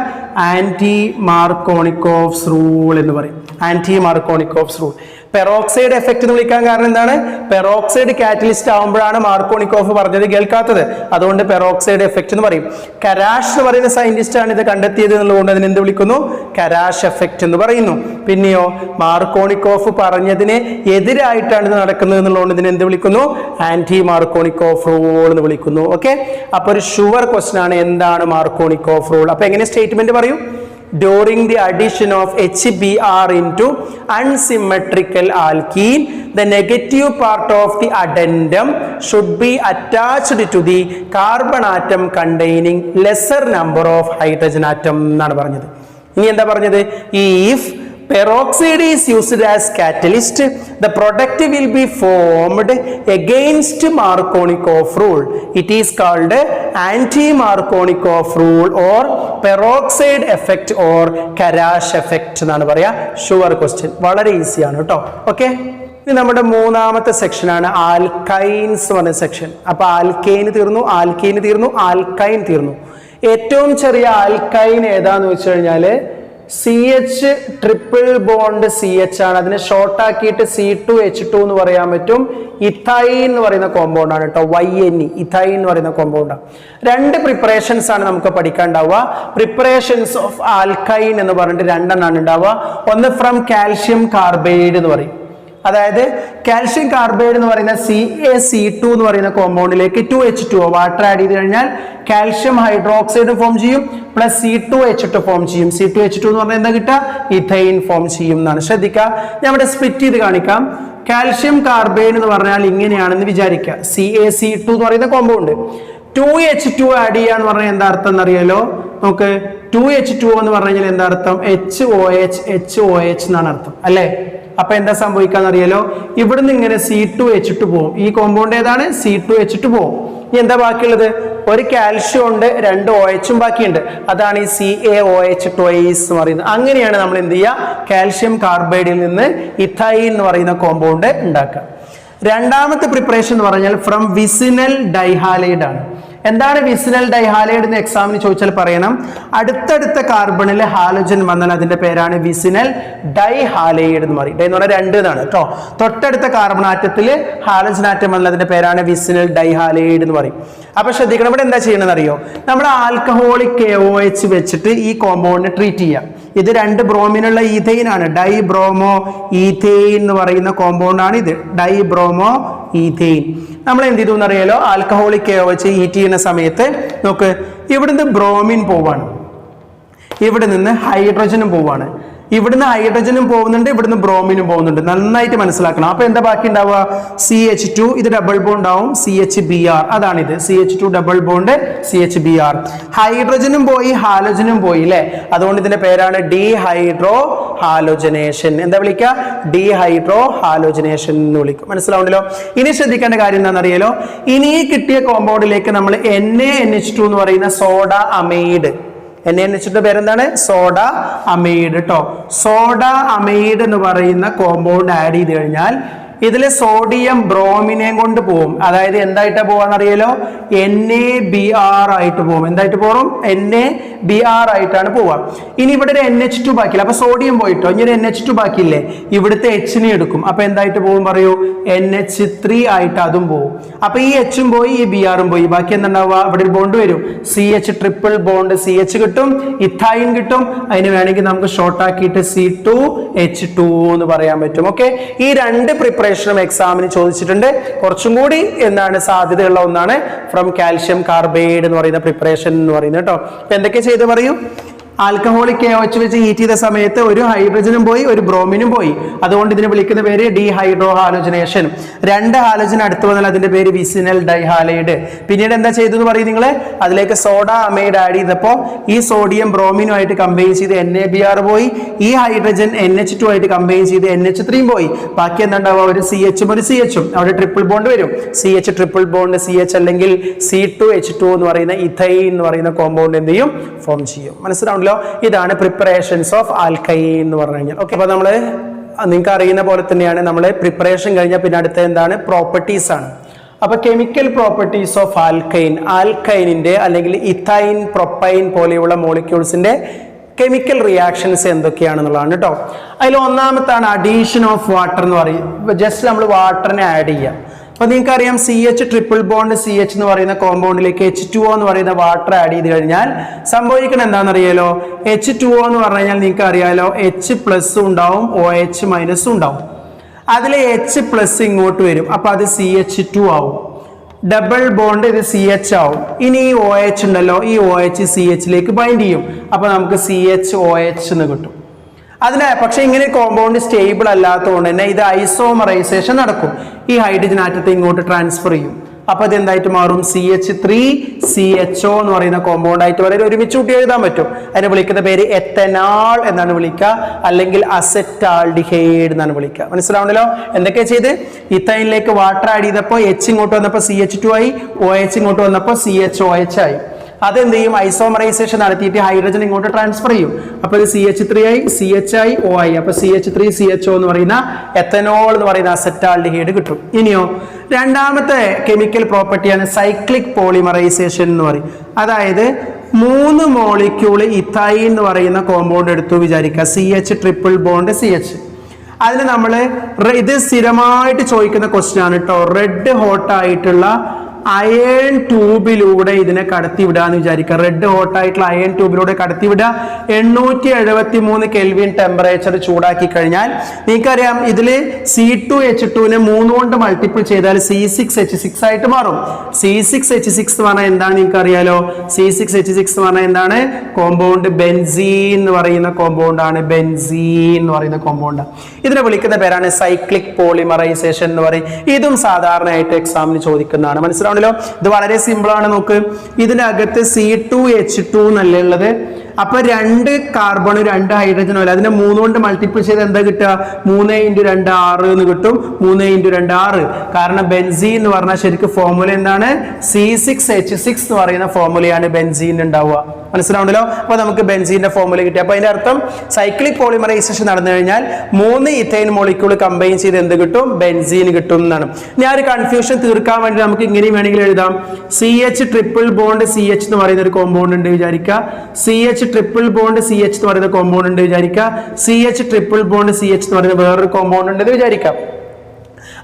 ആന്റി മാർക്കോണിക്കോവ്സ് റൂൾ എന്ന് പറയും. Anti Markovnikov's rule. Peroxide effect എന്ന് വിളിക്കാൻ കാരണം എന്താണ്? പെറോക്സൈഡ് കാറ്റലിസ്റ്റ് ആവുമ്പോഴാണ് മാർക്കോണിക്കോഫ് പറഞ്ഞത് കേൾക്കാത്തത്. അതുകൊണ്ട് പെറോക്സൈഡ് എഫക്റ്റ് എന്ന് പറയും. കരാഷ് എന്ന് പറയുന്ന സയന്റിസ്റ്റ് ആണ് ഇത് കണ്ടെത്തിയത് എന്നുള്ളതുകൊണ്ട് അതിന് എന്ത് വിളിക്കുന്നു? കരാഷ് എഫക്റ്റ് എന്ന് പറയുന്നു. പിന്നെയോ മാർക്കോണിക്കോഫ് പറഞ്ഞതിന് എതിരായിട്ടാണ് ഇത് നടക്കുന്നത് എന്നുള്ളതുകൊണ്ട് ഇതിന് എന്ത് വിളിക്കുന്നു? ആന്റി മാർക്കോണിക്കോഫ് റൂൾ എന്ന് വിളിക്കുന്നു. ഓക്കെ, അപ്പൊ ഒരു ഷുവർ ക്വസ്റ്റൻ ആണ് എന്താണ് മാർക്കോണിക്കോഫ് റൂൾ. അപ്പൊ എങ്ങനെ സ്റ്റേറ്റ്മെന്റ് പറയൂ? During the addition of HBr into unsymmetrical alkene, the negative part of the addendum should be attached to the carbon atom containing lesser number of hydrogen atom എന്നാണ് പറഞ്ഞത്. ഇനി എന്താ പറഞ്ഞത്? If peroxide is used as catalyst, the product will be formed against Markovnikov rule. It is called anti-Markovnikov rule or peroxide effect or Karash effect എന്നാണ് പറയാ. Sure question, വളരെ easy ആണ് കേട്ടോ. ഓക്കെ, ഇനി നമ്മുടെ മൂന്നാമത്തെ സെക്ഷൻ ആണ് ആൽക്കൈൻസ് പറഞ്ഞ സെക്ഷൻ. അപ്പൊ ആൽക്കെയിൻ തീർന്നു, ആൽക്കീൻ തീർന്നു, ആൽക്കൈൻ തീർന്നു. ഏറ്റവും ചെറിയ ആൽക്കൈൻ ഏതാന്ന് വെച്ച് കഴിഞ്ഞാല് CH ട്രിപ്പിൾ ബോണ്ട് CH ആണ്. അതിനെ ഷോർട്ട് ആക്കിയിട്ട് C2H2 എന്ന് പറയാൻ പറ്റും. ഇഥൈൻ എന്ന് പറയുന്ന കോമ്പൗണ്ട് ആണ് കേട്ടോ. YNE, ഇഥൈൻ എന്ന് പറയുന്ന കോമ്പൗണ്ടാണ്. രണ്ട് പ്രിപ്പറേഷൻസ് ആണ് നമുക്ക് പഠിക്കാനുണ്ടാവുക. പ്രിപ്പറേഷൻസ് ഓഫ് ആൽക്കൈൻ എന്ന് പറഞ്ഞിട്ട് രണ്ടെണ്ണമാണ് ഉണ്ടാവുക. ഒന്ന് ഫ്രം കാൽഷ്യം കാർബൈഡ് എന്ന് പറയും. അതായത് കാൽഷ്യം കാർബൈഡ് എന്ന് പറയുന്ന CaC2 എന്ന് പറയുന്ന കോമ്പൗണ്ടിലേക്ക് 2H2 വാട്ടർ ആഡ് ചെയ്ത് കഴിഞ്ഞാൽ കാൽഷ്യം ഹൈഡ്രോക്സൈഡ് ഫോം ചെയ്യും, പ്ലസ് C2H2 ഫോം ചെയ്യും. C2H2 എന്ന് പറഞ്ഞാൽ എന്താ കിട്ടുക? ഇഥൈൻ ഫോം ചെയ്യും എന്നാണ്. ശ്രദ്ധിക്കുക, ഞാൻ ഇവിടെ സ്പ്ലിറ്റ് ചെയ്ത് കാണിക്കാം. കാൽഷ്യം കാർബൈഡ് എന്ന് പറഞ്ഞാൽ ഇങ്ങനെയാണെന്ന് വിചാരിക്കുക. CaC2 എന്ന് പറയുന്ന കോമ്പൗണ്ട് 2H2 ആഡ് ചെയ്യാന്ന് പറഞ്ഞാൽ എന്താ അർത്ഥം എന്നറിയാലോ? നമുക്ക് 2H2 എന്ന് പറഞ്ഞു കഴിഞ്ഞാൽ എന്താ അർത്ഥം? HOH എന്നാണ് അർത്ഥം അല്ലേ? അപ്പൊ എന്താ സംഭവിക്കാന്ന് അറിയാലോ? ഇവിടുന്ന് ഇങ്ങനെ C2H2 പോകും. ഈ കോമ്പൗണ്ട് ഏതാണ്? C2H2 പോകും. ഇനി എന്താ ബാക്കിയുള്ളത്? ഒരു കാൽഷ്യം ഉണ്ട്, രണ്ട് OH ബാക്കിയുണ്ട്. അതാണ് ഈ CaOH ട്വൈസ് എന്ന് പറയുന്നത്. അങ്ങനെയാണ് നമ്മൾ എന്ത് ചെയ്യുക? കാൽഷ്യം കാർബൈഡിൽ നിന്ന് ഇഥൈൻ എന്ന് പറയുന്ന കോമ്പൗണ്ട് ഉണ്ടാക്കുക. രണ്ടാമത്തെ പ്രിപ്പറേഷൻ എന്ന് പറഞ്ഞാൽ ഫ്രം വിസിനൽ ഡൈഹാലൈഡ് ആണ്. എന്താണ് വിസിനൽ ഡൈഹാലൈഡ് എന്ന് എക്സാമിന് ചോദിച്ചാൽ പറയണം. അടുത്തടുത്ത കാർബണിൽ ഹാലോജൻ വന്നാൽ അതിന്റെ പേരാണ് വിസിനൽ ഡൈഹാലൈഡ് എന്ന് പറയും. ഡൈ എന്ന് പറഞ്ഞാൽ രണ്ട് എന്നാണ് കേട്ടോ. തൊട്ടടുത്ത കാർബൺ ആറ്റത്തിൽ ഹാലോജൻ ആറ്റം വന്നാൽ അതിന്റെ പേരാണ് വിസിനൽ ഡൈഹാലൈഡ് എന്ന് പറയും. അപ്പൊ ശ്രദ്ധിക്കണം, ഇവിടെ എന്താ ചെയ്യണമെന്ന് അറിയോ? നമ്മൾ ആൽക്കഹോളിക് KOH വെച്ചിട്ട് ഈ കോമ്പൗണ്ടിനെ ട്രീറ്റ് ചെയ്യാം. ഇത് രണ്ട് ബ്രോമിനുള്ള ഈഥെയിൻ ആണ്. ഡൈബ്രോമോ ഈഥെയിൻ എന്ന് പറയുന്ന കോമ്പൗണ്ട് ആണ് ഇത്. Dibromo ethane. നമ്മൾ എന്ത് ചെയ്തു എന്നറിയാലോ? ആൽക്കഹോളിക് KOH ഈറ്റ് ചെയ്യുന്ന സമയത്ത് നോക്ക്, ഇവിടുന്ന് ബ്രോമിൻ പോവാണ്, ഇവിടെ നിന്ന് ഹൈഡ്രജനും പോവാണ്. ഇവിടുന്ന് ഹൈഡ്രജനും പോകുന്നുണ്ട്, ഇവിടുന്ന് ബ്രോമിനും പോകുന്നുണ്ട്. നന്നായിട്ട് മനസ്സിലാക്കണം. അപ്പൊ എന്താ ബാക്കി ഉണ്ടാവുക? CH2, ഇത് ഡബിൾ ബോണ്ട് ആവും, CHBr. അതാണിത് CH2 double bond CHBr. ഹൈഡ്രജനും പോയി, ഹാലോജനും പോയി അല്ലെ? അതുകൊണ്ട് ഇതിന്റെ പേരാണ് ഡീഹൈഡ്രോ ഹാലോജനേഷൻ. എന്താ വിളിക്കുക? ഡീഹൈഡ്രോ ഹാലോജനേഷൻ എന്ന് വിളിക്കും. മനസ്സിലാവുണ്ടല്ലോ? ഇനി ശ്രദ്ധിക്കേണ്ട കാര്യം എന്താണെന്നറിയാലോ? ഇനി കിട്ടിയ കോമ്പൗണ്ടിലേക്ക് നമ്മൾ NaNH2 എന്ന് പറയുന്ന സോഡ അമൈഡ്, NaNH2 പേരെന്താണ്? സോഡ അമൈഡ് കേട്ടോ. സോഡ അമൈഡ് എന്ന് പറയുന്ന കോമ്പൗണ്ട് ആഡ് ചെയ്ത് കഴിഞ്ഞാൽ ഇതില് സോഡിയം ബ്രോമിനെയും കൊണ്ട് പോകും. അതായത് എന്തായിട്ടാ പോവാന്നറിയാലോ? NaBr ആയിട്ട് പോകും. എന്തായിട്ട് പോകും? NaBr ആയിട്ടാണ് പോവുക. ഇനി ഇവിടെ ഒരു NH2 ബാക്കിയില്ല. അപ്പൊ സോഡിയം പോയിട്ടോ, ഇനി ഒരു NH2 ബാക്കിയില്ലേ? ഇവിടുത്തെ Hനെ എടുക്കും. അപ്പൊ എന്തായിട്ട് പോകും പറയൂ? NH3 ആയിട്ട് അതും പോകും. അപ്പൊ ഈ Hഉം പോയി, ഈ Br പോയി. ബാക്കി എന്താണ്ടാവുക? ഇവിടെ ഒരു ബോണ്ട് വരും. CH ട്രിപ്പിൾ ബോണ്ട് CH കിട്ടും, ഇഥൈൻ കിട്ടും. അതിന് വേണമെങ്കിൽ നമുക്ക് ഷോർട്ട് ആക്കിയിട്ട് C2H2 എന്ന് പറയാൻ പറ്റും. ഓക്കെ, ഈ രണ്ട് പ്രിപ്പറേഷൻ എക്സാമിന് ചോദിച്ചിട്ടുണ്ട്. കുറച്ചും കൂടി എന്താണ് സാധ്യതയുള്ള ഒന്നാണ് ഫ്രം കാൽഷ്യം കാർബൈഡ് എന്ന് പറയുന്ന പ്രിപ്പറേഷൻ എന്ന് പറയുന്നത് കേട്ടോ. അപ്പൊ എന്തൊക്കെ ചെയ്ത് പറയൂ? ആൽക്കഹോളിക് KOH വെച്ച് ഹീറ്റ് ചെയ്ത സമയത്ത് ഒരു ഹൈഡ്രജനും പോയി ഒരു ബ്രോമിനും പോയി. അതുകൊണ്ട് ഇതിനെ വിളിക്കുന്ന പേര് ഡീഹൈഡ്രോ ഹാലോജനേഷൻ. 2 ഹാലോജൻ അടുത്ത് വന്നാൽ അതിന്റെ പേര് വിസിനൽ ഡൈഹാലൈഡ്. പിന്നീട് എന്താ ചെയ്തെന്ന് പറയും നിങ്ങൾ? അതിലേക്ക് സോഡ അമൈഡ് ആഡ് ചെയ്തപ്പോൾ ഈ സോഡിയം ബ്രോമിനുമായിട്ട് കമ്പൈൻ ചെയ്ത് NaBr പോയി. ഈ ഹൈഡ്രജൻ NH2 ആയിട്ട് കമ്പൈൻ ചെയ്ത് NH3 പോയി. ബാക്കി എന്താ ഉണ്ടാവുക? ഒരു CH ഒരു CH. അവിടെ ട്രിപ്പിൾ ബോണ്ട് വരും. CH ട്രിപ്പിൾ ബോണ്ട് CH അല്ലെങ്കിൽ C2H2 എന്ന് പറയുന്ന ഇഥൈൻ എന്ന് പറയുന്ന കോമ്പൗണ്ട് എന്ത് ചെയ്യും? ഫോം ചെയ്യും. മനസ്സിലാവുണ്ടല്ലോ? ഇതാണ് പ്രിപ്പറേഷൻസ് ഓഫ് ആൽക്കൈൻ എന്ന് പറഞ്ഞു കഴിഞ്ഞാൽ. ഓക്കെ, അപ്പൊ നമ്മള് നിങ്ങൾക്ക് അറിയുന്ന പോലെ തന്നെയാണ് നമ്മൾ പ്രിപ്പറേഷൻ കഴിഞ്ഞാൽ പിന്നെ അടുത്ത എന്താണ്? പ്രോപ്പർട്ടീസ് ആണ്. അപ്പൊ കെമിക്കൽ പ്രോപ്പർട്ടീസ് ഓഫ് ആൽക്കൈൻ, ആൽക്കൈനിന്റെ അല്ലെങ്കിൽ ഇഥൈൻ പ്രൊപ്പൈൻ പോലെയുള്ള മോളിക്യൂൾസിന്റെ കെമിക്കൽ റിയാക്ഷൻസ് എന്തൊക്കെയാണെന്നുള്ളതാണ് കേട്ടോ. അതിൽ ഒന്നാമത്താണ് അഡീഷൻ ഓഫ് വാട്ടർ എന്ന് പറയും. ജസ്റ്റ് നമ്മൾ വാട്ടറിനെ ആഡ് ചെയ്യാം. അപ്പൊ നിങ്ങൾക്കറിയാം CH ട്രിപ്പിൾ ബോണ്ട് CH എന്ന് പറയുന്ന കോമ്പൗണ്ടിലേക്ക് H2O എന്ന് പറയുന്ന വാട്ടർ ആഡ് ചെയ്ത് കഴിഞ്ഞാൽ സംഭവിക്കുന്നത് എന്താണെന്നറിയാലോ? H2O എന്ന് പറഞ്ഞു കഴിഞ്ഞാൽ നിങ്ങൾക്ക് അറിയാലോ H+ ഉണ്ടാവും, OH- ഉണ്ടാവും. അതിൽ H+ ഇങ്ങോട്ട് വരും, അപ്പൊ അത് CH2 ആവും. ഡബിൾ ബോണ്ട് ഇത് CH ആവും. ഇനി ഈ OH ഉണ്ടല്ലോ, ഈ OH CH ബൈൻഡ് ചെയ്യും, അപ്പൊ നമുക്ക് CHOH എന്ന് കിട്ടും. പക്ഷെ ഇങ്ങനെ കോമ്പൗണ്ട് സ്റ്റേബിൾ അല്ലാത്തതുകൊണ്ട് തന്നെ ഇത് ഐസോമറൈസേഷൻ നടക്കും. ഈ ഹൈഡ്രജൻ ആറ്റത്തെ ഇങ്ങോട്ട് ട്രാൻസ്ഫർ ചെയ്യും. അപ്പൊ ഇത് എന്തായിട്ട് മാറും? CH3CHO എന്ന് പറയുന്ന കോമ്പൗണ്ട് ആയിട്ട് വളരെ ഒരുമിച്ച് കൂട്ടി എഴുതാൻ പറ്റും. അതിനെ വിളിക്കുന്ന പേര് എത്തനാൽ എന്നാണ് വിളിക്കുക, അല്ലെങ്കിൽ അസെറ്റാൽഡിഹൈഡ് എന്നാണ് വിളിക്കുക. മനസ്സിലാവണല്ലോ? എന്തൊക്കെയാ ചെയ്ത്? ഇഥൈനിലേക്ക് വാട്ടർ ആഡ് ചെയ്തപ്പോൾ H ഇങ്ങോട്ട് വന്നപ്പോൾ CH2 ആയി, OH ഇങ്ങോട്ട് വന്നപ്പോൾ CHOH ആയി. അതെന്ത് ചെയ്യും? ഐസോമറൈസേഷൻ നടത്തിയിട്ട് ഹൈഡ്രജൻ ഇങ്ങോട്ട് ട്രാൻസ്ഫർ ചെയ്യും. അപ്പൊ ഇത് CH3 ആയി, CH ആയി, O ആയി. അപ്പൊ CH3CHO എന്ന് പറയുന്ന എത്തനോൾ എന്ന് പറയുന്ന അസെറ്റാൽഡിഹൈഡ് കിട്ടും. ഇനിയോ രണ്ടാമത്തെ കെമിക്കൽ പ്രോപ്പർട്ടിയാണ് സൈക്ലിക് പോളിമറൈസേഷൻ എന്ന് പറയും. അതായത് 3 മോളിക്യൂൾ ഇഥൈൻ എന്ന് പറയുന്ന കോമ്പൗണ്ട് എടുത്തു വിചാരിക്കുക, CH ട്രിപ്പിൾ ബോണ്ട് CH. അതിന് നമ്മൾ ഇത് സ്ഥിരമായിട്ട് ചോദിക്കുന്ന ക്വസ്റ്റ്യൻ ആണ് കേട്ടോ. റെഡ് ഹോട്ട് ആയിട്ടുള്ള അയൺ ട്യൂബിലൂടെ ഇതിനെ കടത്തിവിടാന്ന് വിചാരിക്കുക. റെഡ് ഹോട്ട് ആയിട്ടുള്ള അയൺ ട്യൂബിലൂടെ കടത്തിവിടുക. 873 കെൽവിൻ ടെമ്പറേച്ചർ ചൂടാക്കി കഴിഞ്ഞാൽ നിങ്ങൾക്കറിയാം ഇതിൽ C2H2നെ 3 കൊണ്ട് മൾട്ടിപ്പിൾ ചെയ്താൽ C6H6 ആയിട്ട് മാറും. C6H6 എന്ന് പറഞ്ഞാൽ എന്താണ് നിങ്ങൾക്ക് അറിയാലോ? C6H6 എന്ന് പറഞ്ഞാൽ എന്താണ്? കോമ്പൗണ്ട് ബെൻസീൻ എന്ന് പറയുന്ന കോമ്പൗണ്ട് ആണ്. ബെൻസീൻ എന്ന് പറയുന്ന കോമ്പൗണ്ട്. ഇതിനെ വിളിക്കുന്ന പേരാണ് സൈക്ലിക് പോളിമറൈസേഷൻ എന്ന് പറയും. ഇതും സാധാരണയായിട്ട് എക്സാമിന് ചോദിക്കുന്നതാണ്. മനസ്സിലാവും? ഇത് വളരെ സിമ്പിൾ ആണ്. നോക്ക്, ഇതിനകത്ത് C2H2 എന്നല്ലേ ഉള്ളത്. അപ്പൊ 2 കാർബണും 2 ഹൈഡ്രജനും അല്ല, അതിനെ 3 കൊണ്ട് മൾട്ടിപ്പിൾ ചെയ്ത് എന്താ കിട്ടുക? 3 × 2 6 എന്ന് കിട്ടും. 3 × 2 6. കാരണം ബെൻസീൻ എന്ന് പറഞ്ഞാൽ ശരിക്കും ഫോർമുല എന്താണ്? C6H6 എന്ന് പറയുന്ന ഫോർമുലയാണ് ബെൻസീൻ ഉണ്ടാവുക. മനസ്സിലാവുണ്ടല്ലോ? അപ്പൊ നമുക്ക് ബെൻസീന്റെ ഫോർമുല കിട്ടി. അപ്പൊ അതിന്റെ അർത്ഥം സൈക്ലിക് പോളിമറൈസേഷൻ നടന്നു കഴിഞ്ഞാൽ 3 ഇഥൈൻ മോളിക്യൂൾ കമ്പൈൻ ചെയ്ത് എന്ത് കിട്ടും? ബെൻസീൻ കിട്ടും എന്നാണ്. ഞാൻ ഒരു കൺഫ്യൂഷൻ തീർക്കാൻ വേണ്ടി നമുക്ക് ഇങ്ങനെയും വേണമെങ്കിൽ എഴുതാം. CH ട്രിപ്പിൾ ബോണ്ട് CH എന്ന് പറയുന്ന ഒരു കോമ്പൗണ്ട് ഉണ്ട് വിചാരിക്കുക. CH ട്രിപ്പിൾ ബോണ്ട് CH എന്ന് പറയുന്ന കോമ്പൗണ്ട് ഉണ്ട് വിചാരിക്കുക. CH ട്രിപ്പിൾ ബോണ്ട് CH എന്ന് പറയുന്ന വേറൊരു കോമ്പൗണ്ട് ഉണ്ട് വിചാരിക്കാം.